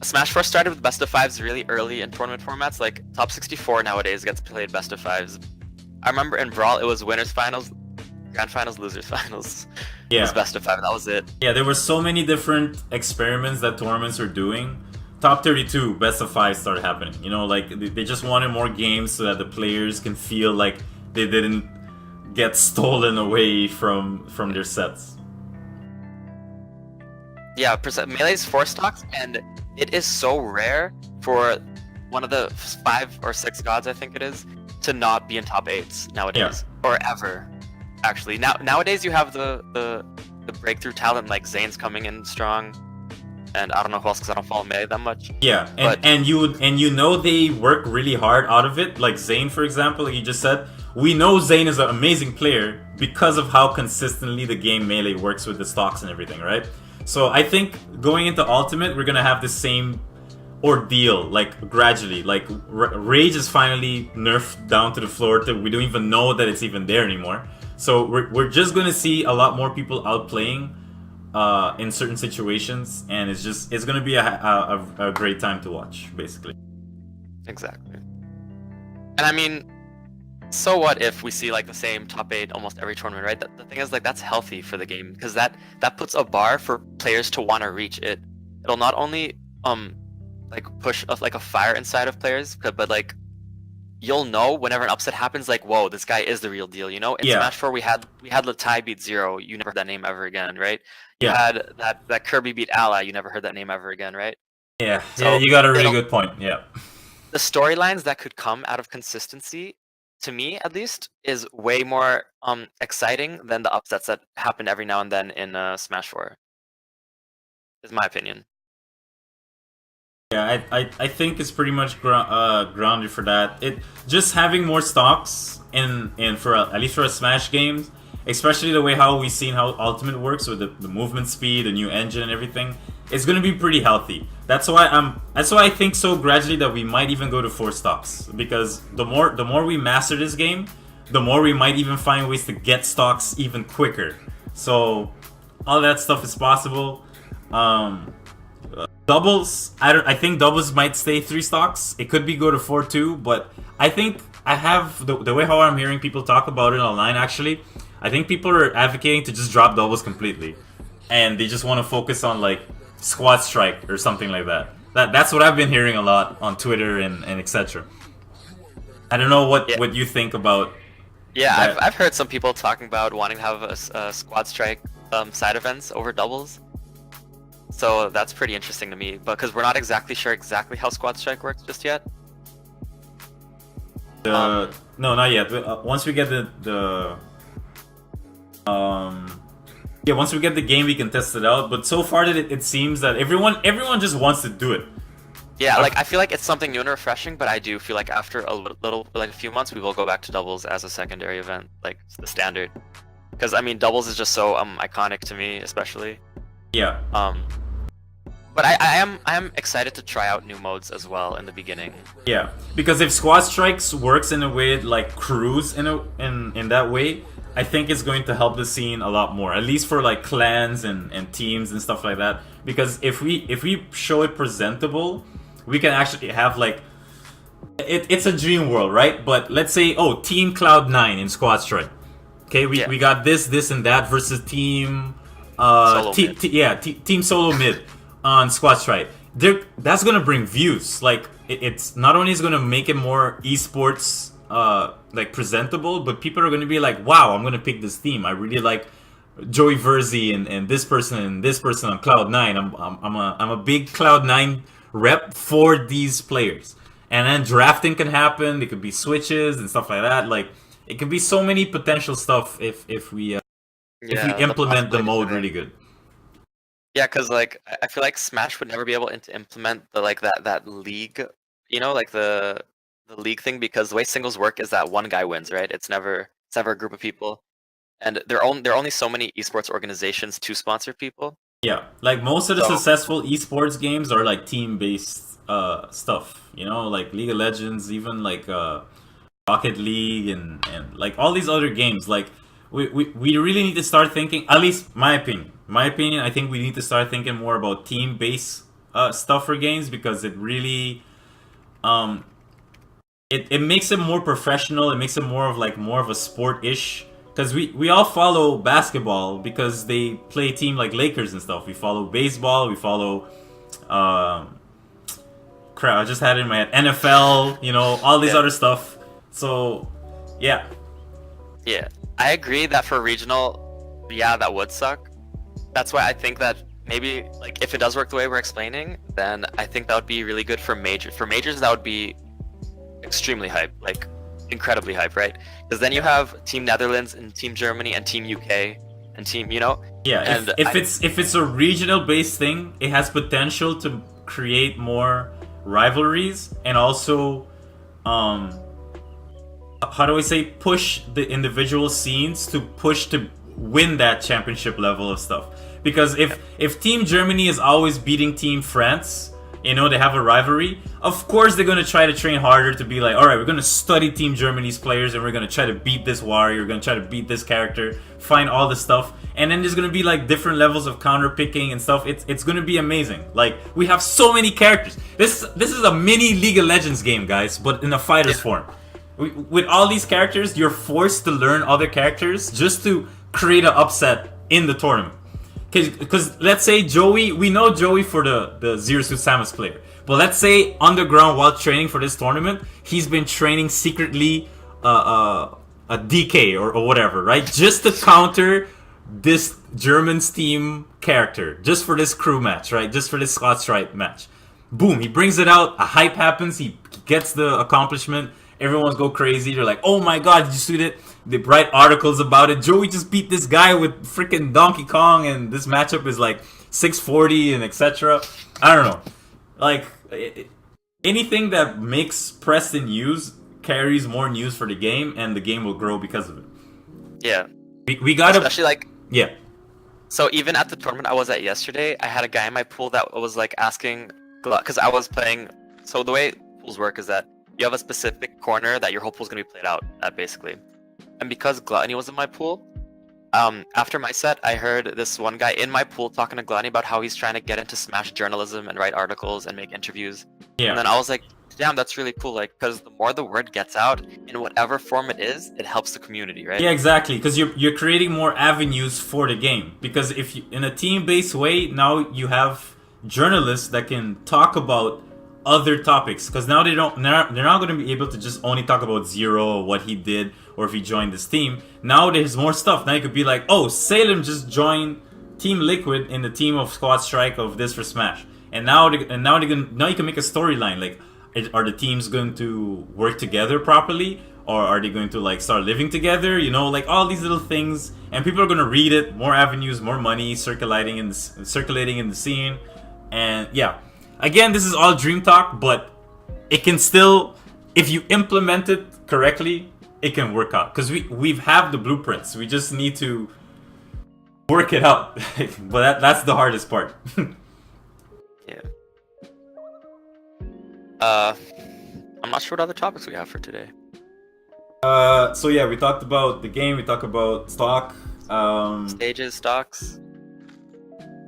Speaker 1: Smash 4 started with best of 5s really early in tournament formats. Like Top 64 nowadays gets played best of 5s. I remember in Brawl it was winners finals. grand finals, losers finals. It
Speaker 2: Yeah.
Speaker 1: was best of 5. That was it.
Speaker 2: Yeah, there were so many different experiments that tournaments are doing. Top 32, best of 5 started happening. You know, like they just wanted more games so that the players can feel like they didn't get stolen away from their sets.
Speaker 1: Yeah, Melee's 4 stocks, and it is so rare for one of the 5 or 6 gods, I think it is, to not be in top 8s nowadays, or ever. Actually, nowadays you have the breakthrough talent like Zane's coming in strong, and I don't know who else because I don't follow Melee that much.
Speaker 2: Yeah, and you know they work really hard out of it. Like Zane, for example, like you just said, we know Zane is an amazing player because of how consistently the game Melee works with the stocks and everything, right? So I think going into Ultimate, we're gonna have the same ordeal, like gradually. Like Rage is finally nerfed down to the floor that we don't even know that it's even there anymore. So we're just gonna see a lot more people outplaying in certain situations, and it's gonna be a great time to watch, basically.
Speaker 1: Exactly. And I mean, so what if we see like the same top 8 almost every tournament, right? The thing is, like, that's healthy for the game because that puts a bar for players to want to reach it. It'll not only like push like a fire inside of players, but like you'll know whenever an upset happens, like, whoa, this guy is the real deal, you know? In Smash 4 we had Latai beat Zero, you never heard that name ever again, right? You had that Kirby beat Ally, you never heard that name ever again, right?
Speaker 2: Yeah,
Speaker 1: So
Speaker 2: you got a really good point, yeah.
Speaker 1: The storylines that could come out of consistency, to me at least, is way more exciting than the upsets that happen every now and then in Smash 4. Is my opinion.
Speaker 2: Yeah, I think it's pretty much grounded for that. It just having more stocks in for at least for a Smash games, especially the way how we've seen how Ultimate works with the movement speed, the new engine, and everything. It's gonna be pretty healthy. That's why I think so gradually that we might even go to 4 stocks, because the more we master this game, the more we might even find ways to get stocks even quicker. So all that stuff is possible. Doubles, I think doubles might stay 3 stocks. It could be go to 4 too, but I think I have the way how I'm hearing people talk about it online. Actually, I think people are advocating to just drop doubles completely, and they just want to focus on like squad strike or something like that. That's what I've been hearing a lot on Twitter and etc. I don't know what you think about.
Speaker 1: Yeah, I've heard some people talking about wanting to have a squad strike side events over doubles. So that's pretty interesting to me, because we're not exactly sure how Squad Strike works just yet.
Speaker 2: No, not yet. Once we get once we get the game, we can test it out. But so far, it seems that everyone just wants to do it.
Speaker 1: Yeah, like I feel like it's something new and refreshing, but I do feel like after a few months, we will go back to doubles as a secondary event, like the standard. Because I mean, doubles is just so iconic to me, especially.
Speaker 2: Yeah.
Speaker 1: But I am excited to try out new modes as well in the beginning.
Speaker 2: Yeah, because if Squad Strikes works in a way like Cruise in that way, I think it's going to help the scene a lot more. At least for like clans and teams and stuff like that. Because if we show it presentable, we can actually have like it's a dream world, right? But let's say Team Cloud9 in Squad Strike. Okay, we got this and that versus Team Team Solo Mid on Squad Strike. That's gonna bring views. Like it's not only is gonna make it more esports like presentable, but people are gonna be like, wow, I'm gonna pick this team. I really like Joey Virzi and this person on Cloud9. I'm a big Cloud9 rep for these players. And then drafting can happen. It could be switches and stuff like that. Like it could be so many potential stuff if we implement the mode really good.
Speaker 1: Yeah, because like I feel like Smash would never be able to implement the that league, like the league thing, because the way singles work is that one guy wins, right? It's never a group of people, and there are only so many esports organizations to sponsor people.
Speaker 2: Yeah, like most of the successful esports games are like team-based stuff, like League of Legends, even like Rocket League and like all these other games. Like we really need to start thinking, at least my opinion, I think we need to start thinking more about team-based stuff for games, because it really it makes it more professional. It makes it more of a sport-ish because we all follow basketball because they play a team like Lakers and stuff. We follow baseball. We follow, crap, I just had it in my head. NFL, you know, all these other stuff. So, yeah.
Speaker 1: Yeah, I agree that for regional, yeah, that would suck. That's why I think that maybe, like, if it does work the way we're explaining, then I think that would be really good for major. For majors, that would be extremely hype, like incredibly hype, right? Because then you have Team Netherlands and Team Germany and Team UK and Team, you know.
Speaker 2: Yeah,
Speaker 1: and
Speaker 2: if it's a regional based thing, it has potential to create more rivalries and also, how do I say, push the individual scenes to push to win that championship level of stuff. Because if Team Germany is always beating Team France, you know, they have a rivalry, of course they're going to try to train harder to be like, alright, we're going to study Team Germany's players and we're going to try to beat this warrior, we're going to try to beat this character, find all this stuff, and then there's going to be like different levels of counter picking and stuff. It's going to be amazing. Like, we have so many characters. This is a mini League of Legends game, guys, but in a fighter's form. With all these characters, you're forced to learn other characters just to create an upset in the tournament. Because let's say Joey, we know Joey for the Zero Suit Samus player. But let's say underground while training for this tournament, he's been training secretly a DK or whatever, right? Just to counter this German's team character. Just for this crew match, right? Just for this Scott Stripe match. Boom, he brings it out, a hype happens, he gets the accomplishment. Everyone's go crazy. They're like, oh my god, did you see it? They write articles about it. Joey just beat this guy with freaking Donkey Kong, and this matchup is like 640 and etc. I don't know. Like, anything that makes Preston news carries more news for the game, and the game will grow because of it.
Speaker 1: Yeah.
Speaker 2: We gotta...
Speaker 1: Especially, like...
Speaker 2: Yeah.
Speaker 1: So even at the tournament I was at yesterday, I had a guy in my pool that was like asking... Because I was playing... So the way pools work is that you have a specific corner that your whole pool is going to be played out at, basically. And because Gluttony was in my pool, after my set, I heard this one guy in my pool talking to Gluttony about how he's trying to get into Smash journalism and write articles and make interviews.
Speaker 2: Yeah.
Speaker 1: And then I was like, damn, that's really cool. Like, because the more the word gets out, in whatever form it is, it helps the community, right?
Speaker 2: Yeah, exactly. Because you're creating more avenues for the game. Because if you, in a team-based way, now you have journalists that can talk about other topics, because now they're not going to be able to just only talk about Zero or what he did or if he joined this team. Now there's more stuff. Now you could be like, oh, Salem just joined Team Liquid in the team of Squad Strike of this for Smash, and now you can make a storyline. Like, are the teams going to work together properly, or are they going to like start living together? You know, like all these little things, and people are going to read it. More avenues, more money circulating in the scene, and yeah. Again, this is all dream talk, but it can still, if you implement it correctly, it can work out. Because we have the blueprints. We just need to work it out. But that's the hardest part.
Speaker 1: Yeah. I'm not sure what other topics we have for today.
Speaker 2: So yeah, we talked about the game. We talked about stock.
Speaker 1: Stages, stocks,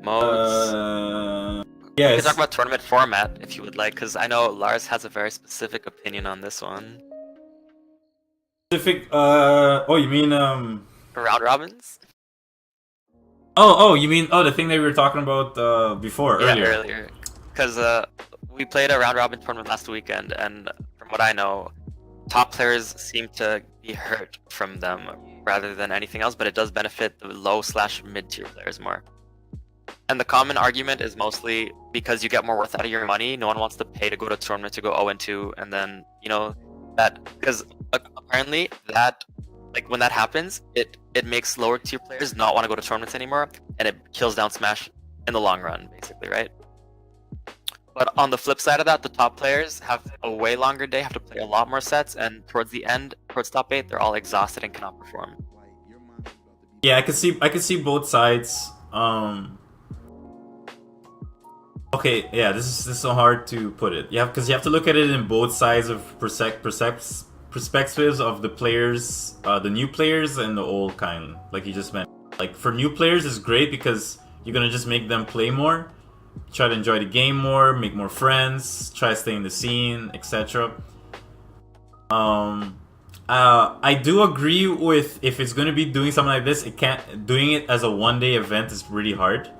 Speaker 1: modes.
Speaker 2: Yeah,
Speaker 1: we can talk about tournament format if you would like, because I know Lars has a very specific opinion on this one.
Speaker 2: Specific? Oh, you mean
Speaker 1: Round robins?
Speaker 2: Oh, you mean the thing that we were talking about earlier.
Speaker 1: Because we played a round robin tournament last weekend, and from what I know, top players seem to be hurt from them rather than anything else, but it does benefit the low/mid tier players more. And the common argument is mostly because you get more worth out of your money. No one wants to pay to go to a tournament to go 0-2, and then, you know, that, because apparently that, like, when that happens, it makes lower tier players not want to go to tournaments anymore, and it kills down Smash in the long run, basically, right? But on the flip side of that, the top players have a way longer day, have to play a lot more sets, and towards the end, towards top 8, they're all exhausted and cannot perform.
Speaker 2: Yeah, I could see both sides. Okay, yeah, this is so hard to put it. Yeah, because you have to look at it in both sides of perspectives of the players, the new players and the old kind, like you just mentioned. Like, for new players, it's great because you're gonna just make them play more, try to enjoy the game more, make more friends, try to stay in the scene, etc. I do agree with if it's going to be doing something like this, it can't doing it as a one-day event is really hard,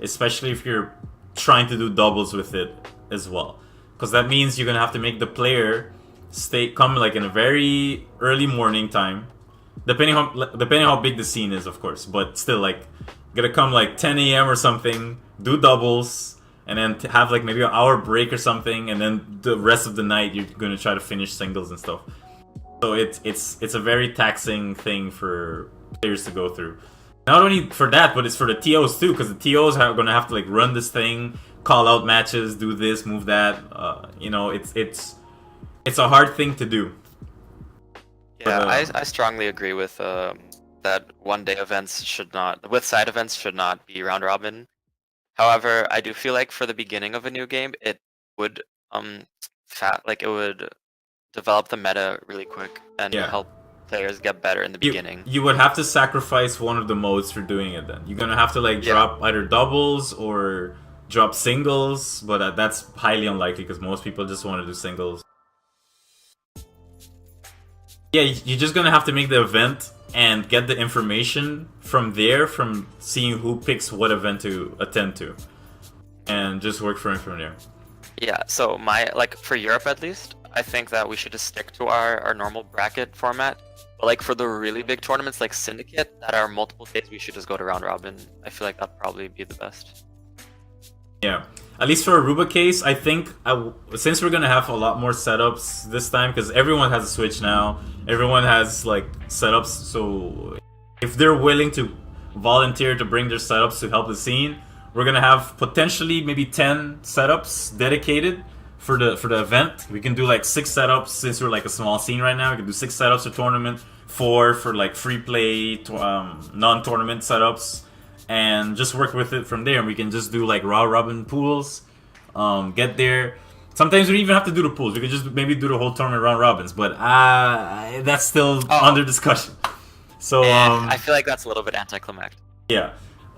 Speaker 2: especially if you're trying to do doubles with it as well, because that means you're gonna have to make the player come like in a very early morning time, depending how big the scene is, of course, but still like gonna come like 10 a.m. or something, do doubles, and then have like maybe an hour break or something, and then the rest of the night you're gonna try to finish singles and stuff. So it's a very taxing thing for players to go through. Not only for that, but it's for the TOs too, because the TOs are gonna have to like run this thing, call out matches, do this, move that. It's a hard thing to do.
Speaker 1: Yeah, I strongly agree with that one-day events should not, with side events should not be round robin. However, I do feel like for the beginning of a new game, it would it would develop the meta really quick and help players get better in the beginning.
Speaker 2: You would have to sacrifice one of the modes for doing it then. You're gonna have to like drop either doubles or drop singles, but that's highly unlikely because most people just want to do singles. Yeah, you're just gonna have to make the event and get the information from there, from seeing who picks what event to attend to, and just work from there.
Speaker 1: Yeah, so for Europe at least, I think that we should just stick to our normal bracket format. But like for the really big tournaments like Syndicate that are multiple days, we should just go to round robin. I feel like that'd probably be the best.
Speaker 2: Yeah, at least for Aruba case, I think since we're gonna have a lot more setups this time, because everyone has a Switch now, everyone has like setups. So if they're willing to volunteer to bring their setups to help the scene, we're gonna have potentially maybe 10 setups dedicated for the event. We can do like 6 setups since we're like a small scene right now. We can do 6 setups for tournament, 4 for like free play, non-tournament setups, and just work with it from there. And we can just do like round robin pools. Get there. Sometimes we don't even have to do the pools. We could just maybe do the whole tournament round robins. But that's still under discussion. So
Speaker 1: I feel like that's a little bit anticlimactic.
Speaker 2: Yeah,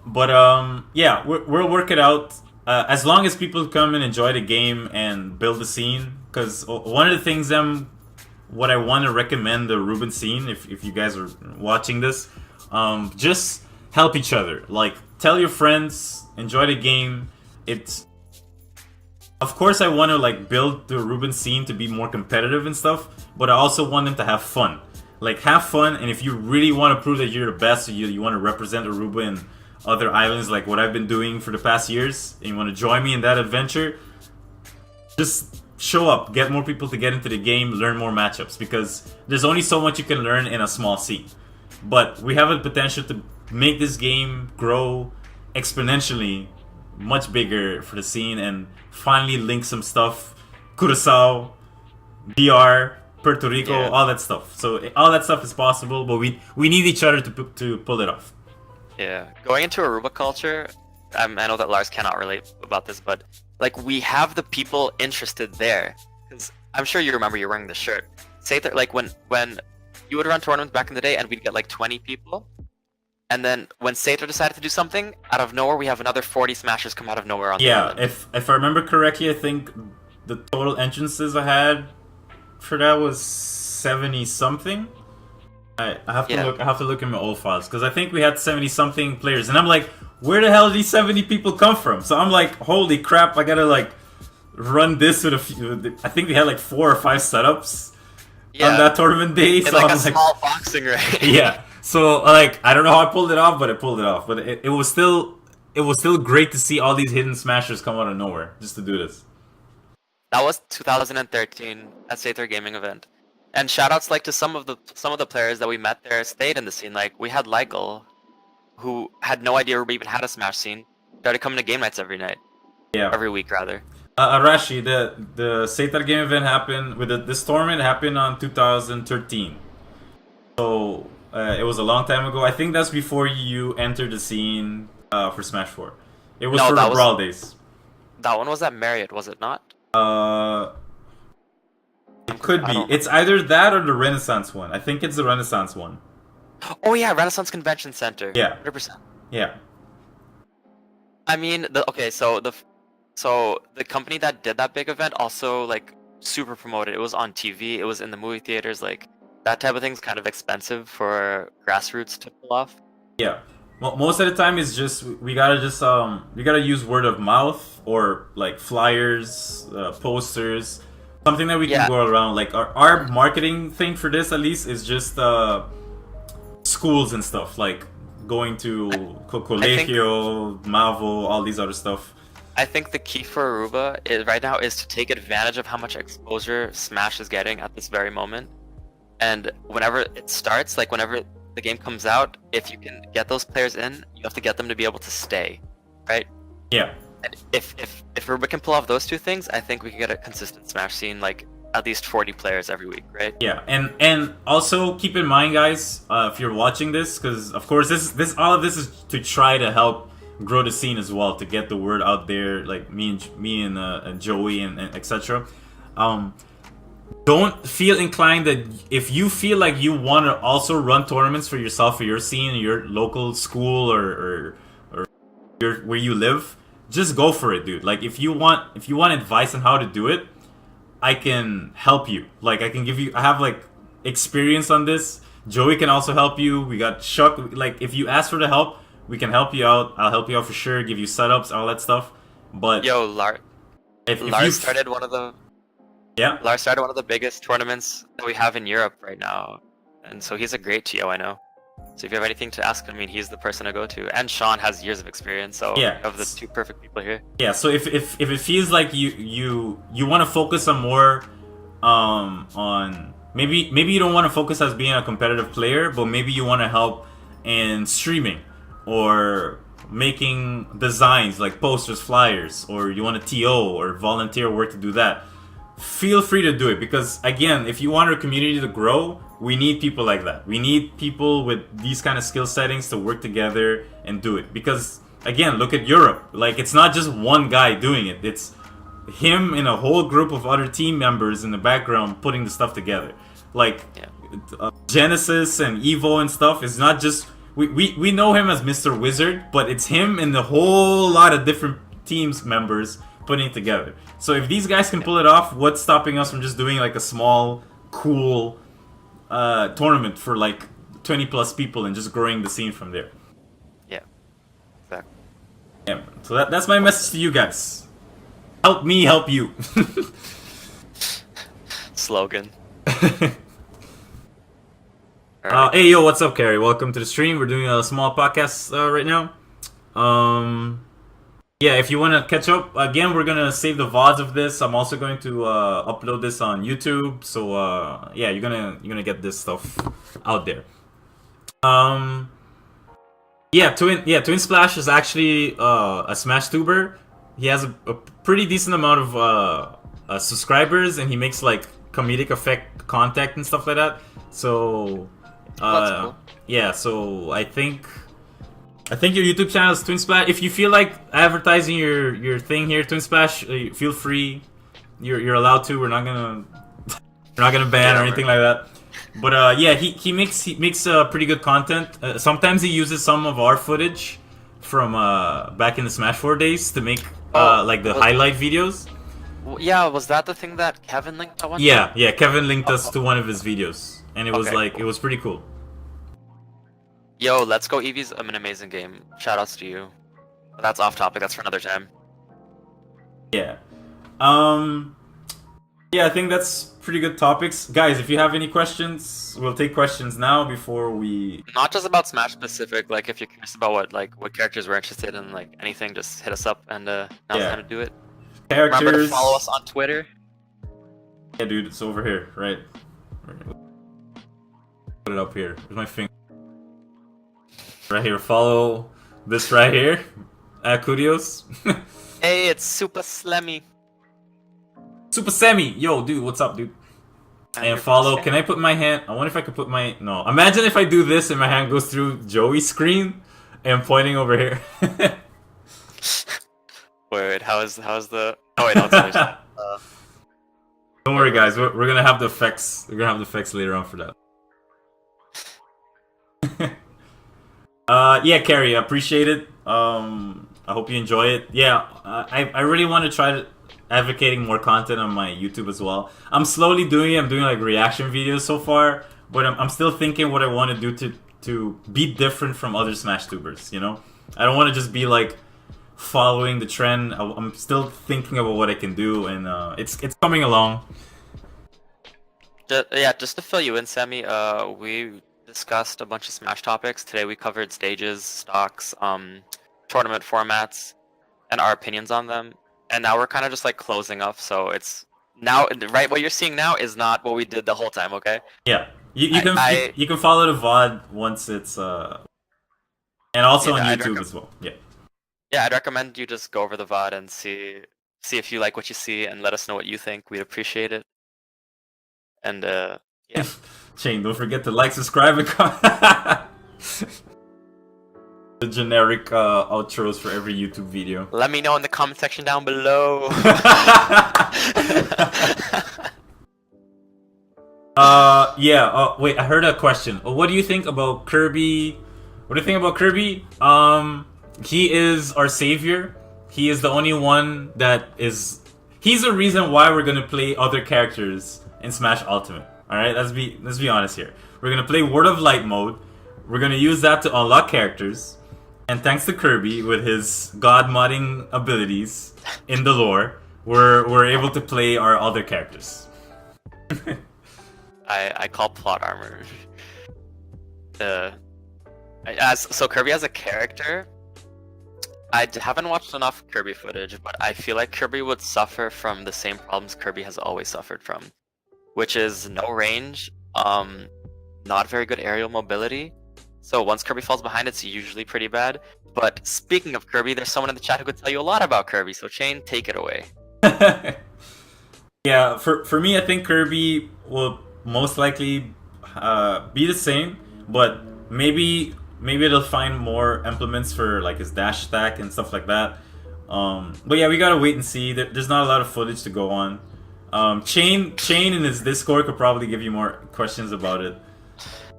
Speaker 2: but yeah, we'll work it out. As long as people come and enjoy the game and build the scene, because one of the things what I want to recommend the Ruben scene, if you guys are watching this, just help each other. Like, tell your friends, enjoy the game. Of course I want to like build the Ruben scene to be more competitive and stuff, but I also want them to have fun. Like, have fun, and if you really want to prove that you're the best, or you want to represent Aruba in other islands like what I've been doing for the past years, and you want to join me in that adventure, just show up, get more people to get into the game, learn more matchups, because there's only so much you can learn in a small scene. But we have a potential to make this game grow exponentially much bigger for the scene and finally link some stuff. Curaçao, BR, Puerto Rico, all that stuff. So all that stuff is possible, but we need each other to pull it off.
Speaker 1: Yeah, going into Aruba culture, I know that Lars cannot relate about this, but like we have the people interested there, because I'm sure you remember you're wearing the shirt. Say that like when you would run tournaments back in the day, and we'd get like 20 people, and then when Sater decided to do something, out of nowhere we have another 40 smashers come out of nowhere on the island.
Speaker 2: If I remember correctly, I think the total entrances I had for that was 70 something. I have to look. I have to look in my old files, because I think we had 70 something players, and I'm like, where the hell did these 70 people come from? So I'm like, holy crap! I gotta like run this with a few. I think we had like 4 or 5 setups on that tournament day.
Speaker 1: It's
Speaker 2: so
Speaker 1: like
Speaker 2: I'm
Speaker 1: a small boxing ring.
Speaker 2: Yeah. So like, I don't know how I pulled it off, but I pulled it off. But it was still great to see all these hidden smashers come out of nowhere just to do this.
Speaker 1: That was 2013 at Sater Gaming event. And shoutouts like to some of the players that we met there stayed in the scene. Like we had Lykel, who had no idea we even had a Smash scene. Started coming to game nights every night. Yeah. Every week rather.
Speaker 2: Arashi, the Sater game event happened this tournament happened on 2013. So it was a long time ago. I think that's before you entered the scene for Smash 4. It was for the Brawl days.
Speaker 1: That one was at Marriott, was it not?
Speaker 2: It could be. It's either that or the Renaissance one. I think it's the Renaissance one.
Speaker 1: Oh yeah, Renaissance Convention Center.
Speaker 2: Yeah.
Speaker 1: 100%.
Speaker 2: Yeah.
Speaker 1: I mean, so the company that did that big event also like super promoted. It was on TV. It was in the movie theaters. Like that type of thing's kind of expensive for grassroots to pull off.
Speaker 2: Yeah. Well, most of the time it's just we gotta use word of mouth or like flyers, posters, something that we can
Speaker 1: Yeah.
Speaker 2: go around. Like our marketing thing for this at least is just schools and stuff, like going to Colegio, Mavo, all these other stuff.
Speaker 1: I think the key for Aruba is right now is to take advantage of how much exposure Smash is getting at this very moment. And whenever it starts, like whenever the game comes out, if you can get those players in, you have to get them to be able to stay, right?
Speaker 2: Yeah.
Speaker 1: And if Aruba can pull off those two things, I think we can get a consistent Smash scene, like at least 40 players every week, right?
Speaker 2: Yeah, and also keep in mind, guys, if you're watching this, because of course all of this is to try to help grow the scene as well, to get the word out there, like me and Joey and etc. Don't feel inclined that if you feel like you want to also run tournaments for yourself or your scene, your local school or where you live, just go for it, dude. Like if you want advice on how to do it, I can help you. Like I have like experience on this. Joey can also help you. We got Chuck. Like if you ask for the help, we can help you out. I'll help you out for sure. Give you setups, all that stuff. But
Speaker 1: Yo,
Speaker 2: Lars
Speaker 1: started one of the biggest tournaments that we have in Europe right now, and so he's a great TO, I know. So if you have anything to ask him, I mean, he's the person to go to. And Sean has years of experience, so
Speaker 2: yeah,
Speaker 1: you have the two perfect people here.
Speaker 2: Yeah. So if it feels like you want to focus on more, on maybe you don't want to focus as being a competitive player, but maybe you want to help in streaming or making designs like posters, flyers, or you want to TO or volunteer work to do that, feel free to do it. Because again, if you want our community to grow, we need people like that. We need people with these kind of skill settings to work together and do it. Because again, look at Europe. Like it's not just one guy doing it. It's him and a whole group of other team members in the background putting the stuff together. Like Genesis and Evo and stuff is not just we know him as Mr. Wizard, but it's him and the whole lot of different teams members putting it together. So if these guys can pull it off, what's stopping us from just doing like a small, cool tournament for like 20 plus people and just growing the scene from there?
Speaker 1: Yeah, exactly.
Speaker 2: Yeah, so that's my message to you guys. Help me help you.
Speaker 1: Slogan.
Speaker 2: Hey yo, what's up, Carrie? Welcome to the stream. We're doing a small podcast right now. Yeah, if you want to catch up, again, we're gonna save the VODs of this. I'm also going to upload this on YouTube. So yeah, you're gonna get this stuff out there. Yeah, Twin Splash is actually a Smash tuber. He has a pretty decent amount of subscribers, and he makes like comedic effect content and stuff like that. So
Speaker 1: That's cool.
Speaker 2: yeah, so I think your YouTube channel is Twin Splash. If you feel like advertising your thing here, Twin Splash, feel free. You're allowed to. We're not gonna ban or anything like that. But yeah, he makes pretty good content. Sometimes he uses some of our footage from back in the Smash 4 days to make like the highlight videos.
Speaker 1: Yeah, was that the thing that Kevin linked at one time?
Speaker 2: Yeah, Kevin linked us to one of his videos, and it was like it was pretty cool.
Speaker 1: Yo, Let's Go Eevee's an amazing game. Shoutouts to you. But that's off topic. That's for another time.
Speaker 2: Yeah. Yeah, I think that's pretty good topics. Guys, if you have any questions, we'll take questions now before we...
Speaker 1: Not just about Smash specific, like if you're curious about what characters we're interested in, like anything, just hit us up and now's the time to do it.
Speaker 2: Characters...
Speaker 1: Remember to follow us on Twitter.
Speaker 2: Yeah, dude, it's over here, right? Put it up here. Where's my finger? Right here, follow this right here. Kutios.
Speaker 1: Hey, it's Super Slemmy.
Speaker 2: Super Sammy! Yo, dude, what's up, dude? And follow, can I put my hand... I wonder if I could put my... No. Imagine if I do this and my hand goes through Joey's screen and I'm pointing over here.
Speaker 1: Wait, how's the... Oh wait, no, it's
Speaker 2: Don't worry, guys. We're gonna have the effects. We're gonna have the effects later on for that. Yeah, Carrie, I appreciate it. I hope you enjoy it. Yeah, I really want to try advocating more content on my YouTube as well. I'm slowly doing it. I'm doing like reaction videos so far, but I'm still thinking what I want to do to be different from other Smash tubers. You know, I don't want to just be like following the trend. I'm still thinking about what I can do, and it's coming along.
Speaker 1: Just to fill you in, Sammy, we discussed a bunch of Smash topics. Today we covered stages, stocks, tournament formats, and our opinions on them. And now we're kind of just like closing up, so it's now right. What you're seeing now is not what we did the whole time. Okay?
Speaker 2: Yeah, you can follow the VOD once it's and also on YouTube as well. Yeah.
Speaker 1: Yeah, I'd recommend you just go over the VOD and see if you like what you see, and let us know what you think. We'd appreciate it. And yeah.
Speaker 2: Shane, don't forget to like, subscribe, and comment. The generic outros for every YouTube video.
Speaker 1: Let me know in the comment section down below.
Speaker 2: Yeah. Wait, I heard a question. What do you think about Kirby? What do you think about Kirby? He is our savior. He is the only one that is. He's the reason why we're gonna play other characters in Smash Ultimate. All right, let's be honest here. We're gonna play Word of Light mode. We're gonna use that to unlock characters, and thanks to Kirby with his god modding abilities in the lore, we're able to play our other characters.
Speaker 1: I call plot armor. So Kirby as a character, I haven't watched enough Kirby footage, but I feel like Kirby would suffer from the same problems Kirby has always suffered from, which is no range, not very good aerial mobility. So once Kirby falls behind, it's usually pretty bad. But speaking of Kirby, there's someone in the chat who could tell you a lot about Kirby, so Shane, take it away.
Speaker 2: Yeah, for me, I think Kirby will most likely be the same, but maybe they'll find more implements for like his dash attack and stuff like that. But yeah, we gotta wait and see. There's not a lot of footage to go on. Chain in his Discord could probably give you more questions about it.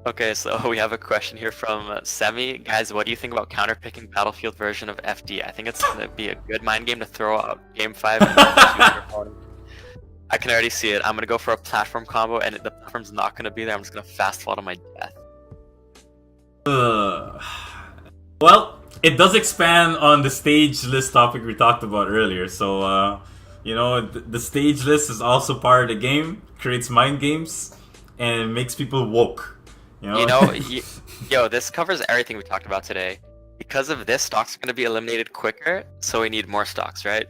Speaker 1: Okay, so we have a question here from Semi. Guys, what do you think about counterpicking Battlefield version of FD? I think it's gonna be a good mind game to throw out Game 5. I can already see it. I'm gonna go for a platform combo, and the platform's not gonna be there. I'm just gonna fast fall to my death.
Speaker 2: Well, it does expand on the stage list topic we talked about earlier. So, you know, the stage list is also part of the game, creates mind games, and it makes people woke. Yo,
Speaker 1: this covers everything we talked about today. Because of this, stocks are going to be eliminated quicker, so we need more stocks, right?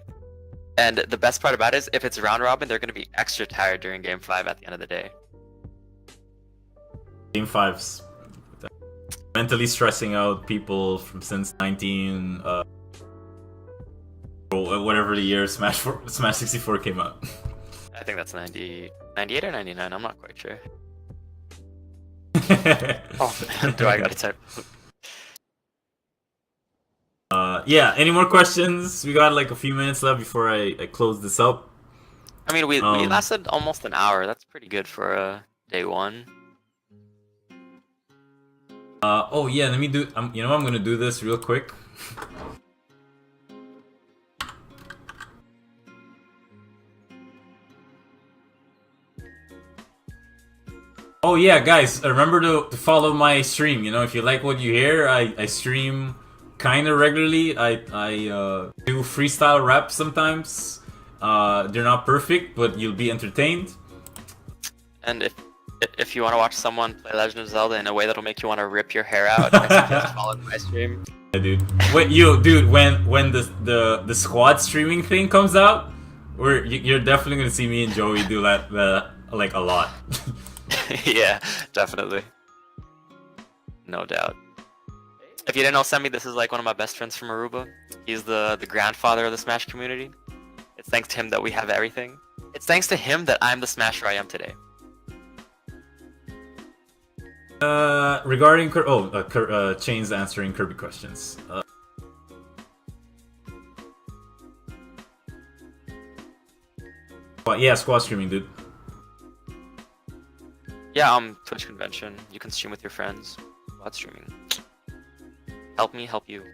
Speaker 1: And the best part about it is, if it's round robin, they're going to be extra tired during Game 5 at the end of the day.
Speaker 2: Game 5's mentally stressing out people from since 19... whatever the year Smash 64 came out.
Speaker 1: I think that's 98 or 99, I'm not quite sure. Oh, do I gotta type?
Speaker 2: Yeah, any more questions? We got like a few minutes left before I close this up.
Speaker 1: I mean, we lasted almost an hour. That's pretty good for day one.
Speaker 2: Oh yeah, let me do. You know, I'm gonna do this real quick. Oh yeah, guys, remember to follow my stream. You know, if you like what you hear, I stream kind of regularly. I do freestyle rap sometimes. They're not perfect, but you'll be entertained.
Speaker 1: And if you want to watch someone play Legend of Zelda in a way that'll make you want to rip your hair out, I suggest following my stream.
Speaker 2: Yeah, dude. Wait, dude, when the squad streaming thing comes out, you're definitely gonna see me and Joey do that like a lot.
Speaker 1: Yeah, definitely. No doubt. If you didn't know Semi, this is like one of my best friends from Aruba. He's the grandfather of the Smash community. It's thanks to him that we have everything. It's thanks to him that I'm the Smasher I am today.
Speaker 2: Regarding Chain's answering Kirby questions. But yeah, squad streaming, dude.
Speaker 1: Yeah, Twitch convention. You can stream with your friends. Squad streaming. Help me help you.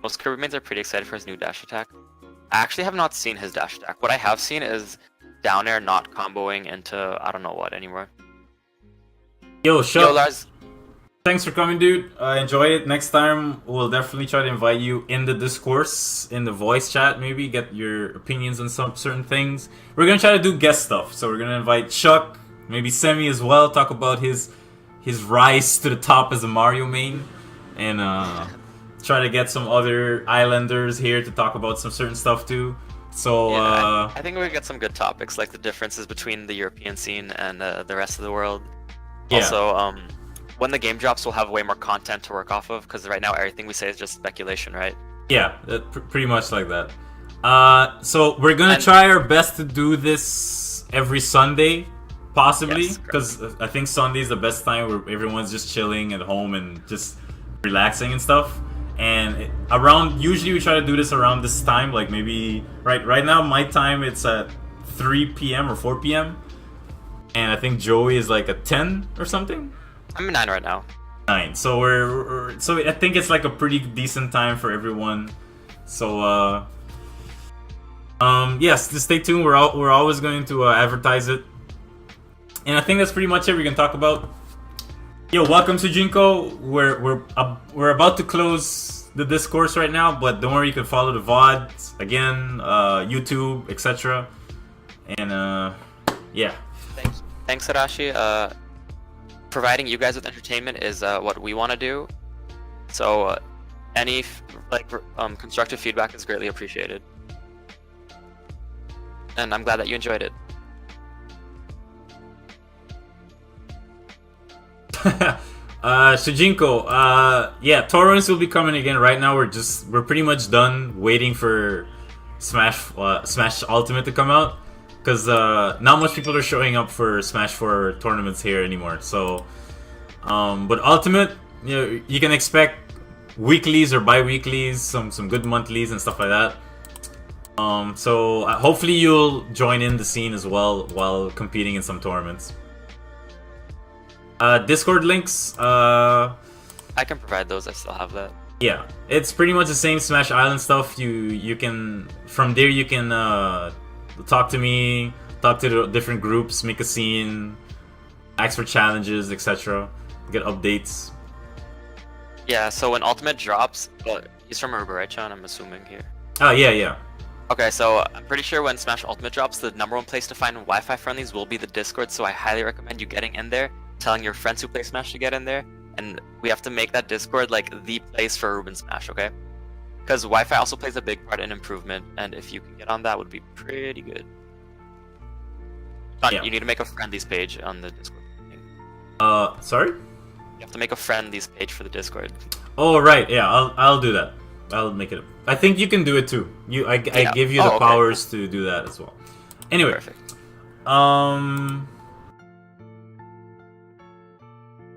Speaker 1: Most Kirby mains are pretty excited for his new dash attack. I actually have not seen his dash attack. What I have seen is down air not comboing into I don't know what anymore.
Speaker 2: Yo,
Speaker 1: Yo, Lars.
Speaker 2: Thanks for coming, dude. Enjoy it. Next time, we'll definitely try to invite you in the discourse, in the voice chat, maybe get your opinions on some certain things. We're gonna try to do guest stuff, so we're gonna invite Chuck, maybe Semi as well, talk about his rise to the top as a Mario main, and try to get some other islanders here to talk about some certain stuff too. So
Speaker 1: yeah, I think we get some good topics, like the differences between the European scene and the rest of the world.
Speaker 2: Yeah.
Speaker 1: Also, when the game drops, we'll have way more content to work off of, because right now everything we say is just speculation, right?
Speaker 2: Yeah, pretty much like that. So we're gonna try our best to do this every Sunday, possibly, because I think Sunday is the best time where everyone's just chilling at home and just relaxing and stuff. And usually we try to do this around this time, like maybe right now my time it's at 3 p.m. or 4 p.m. and I think Joey is like at 10 or something.
Speaker 1: I'm at 9 right now.
Speaker 2: 9. So so I think it's like a pretty decent time for everyone. So yes, just stay tuned. We're always going to advertise it. And I think that's pretty much it we can talk about. Yo, welcome to Jinko. We're about to close the discourse right now, but don't worry, you can follow the VODs again, YouTube, etc. And yeah.
Speaker 1: Thanks, Arashi. Providing you guys with entertainment is what we want to do. So any constructive feedback is greatly appreciated. And I'm glad that you enjoyed it.
Speaker 2: Shujinko, yeah, torrents will be coming again. Right now we're pretty much done waiting for Smash Ultimate to come out, because not much people are showing up for Smash 4 tournaments here anymore. So but Ultimate, you can expect weeklies or bi-weeklies, some good monthlies and stuff like that. So hopefully you'll join in the scene as well while competing in some tournaments. Discord links,
Speaker 1: I can provide those. I still have that.
Speaker 2: Yeah, it's pretty much the same Smash Island stuff. You can, from there you can talk to me, talk to the different groups, make a scene, ask for challenges, etc. Get updates.
Speaker 1: Yeah, so when Ultimate drops, he's from Aruba, right, Sean? I'm assuming here.
Speaker 2: Oh yeah.
Speaker 1: Okay, so I'm pretty sure when Smash Ultimate drops, the #1 place to find Wi-Fi friendlies will be the Discord, so I highly recommend you getting in there, telling your friends who play Smash to get in there, and we have to make that Discord like the place for Ruben Smash, okay? Because Wi-Fi also plays a big part in improvement, and if you can get on that, would be pretty good. Sean, you need to make a friendlies page on the Discord.
Speaker 2: Sorry?
Speaker 1: You have to make a friendlies page for the Discord.
Speaker 2: Oh right, yeah, I'll do that. I'll make it. I think you can do it too. I give you the powers to do that as well. Anyway,
Speaker 1: perfect.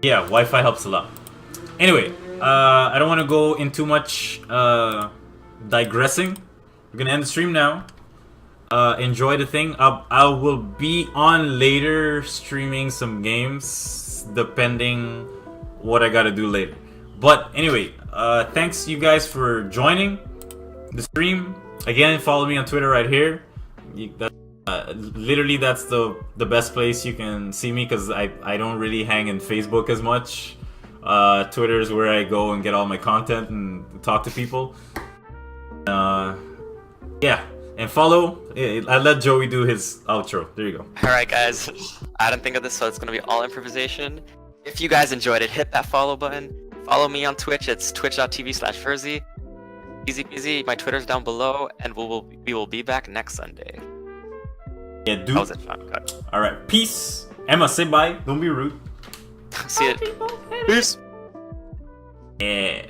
Speaker 2: Yeah, Wi-Fi helps a lot. Anyway, I don't want to go in too much digressing. We're gonna end the stream now. Enjoy the thing. I will be on later streaming some games, depending what I gotta do later. But anyway, thanks you guys for joining the stream. Again, follow me on Twitter right here. Literally, that's the best place you can see me, because I don't really hang in Facebook as much. Twitter is where I go and get all my content and talk to people. Yeah, and follow. I let Joey do his outro. There you go.
Speaker 1: Alright guys, I didn't think of this, so it's gonna be all improvisation. If you guys enjoyed it, hit that follow button. Follow me on Twitch. It's twitch.tv/Virzi. Easy peasy. My Twitter's down below, and we will be back next Sunday.
Speaker 2: Yeah, dude.
Speaker 1: That was it, Sean. Cut.
Speaker 2: Alright, peace. Emma, say bye. Don't be rude.
Speaker 1: See you. Peace.
Speaker 2: Yeah.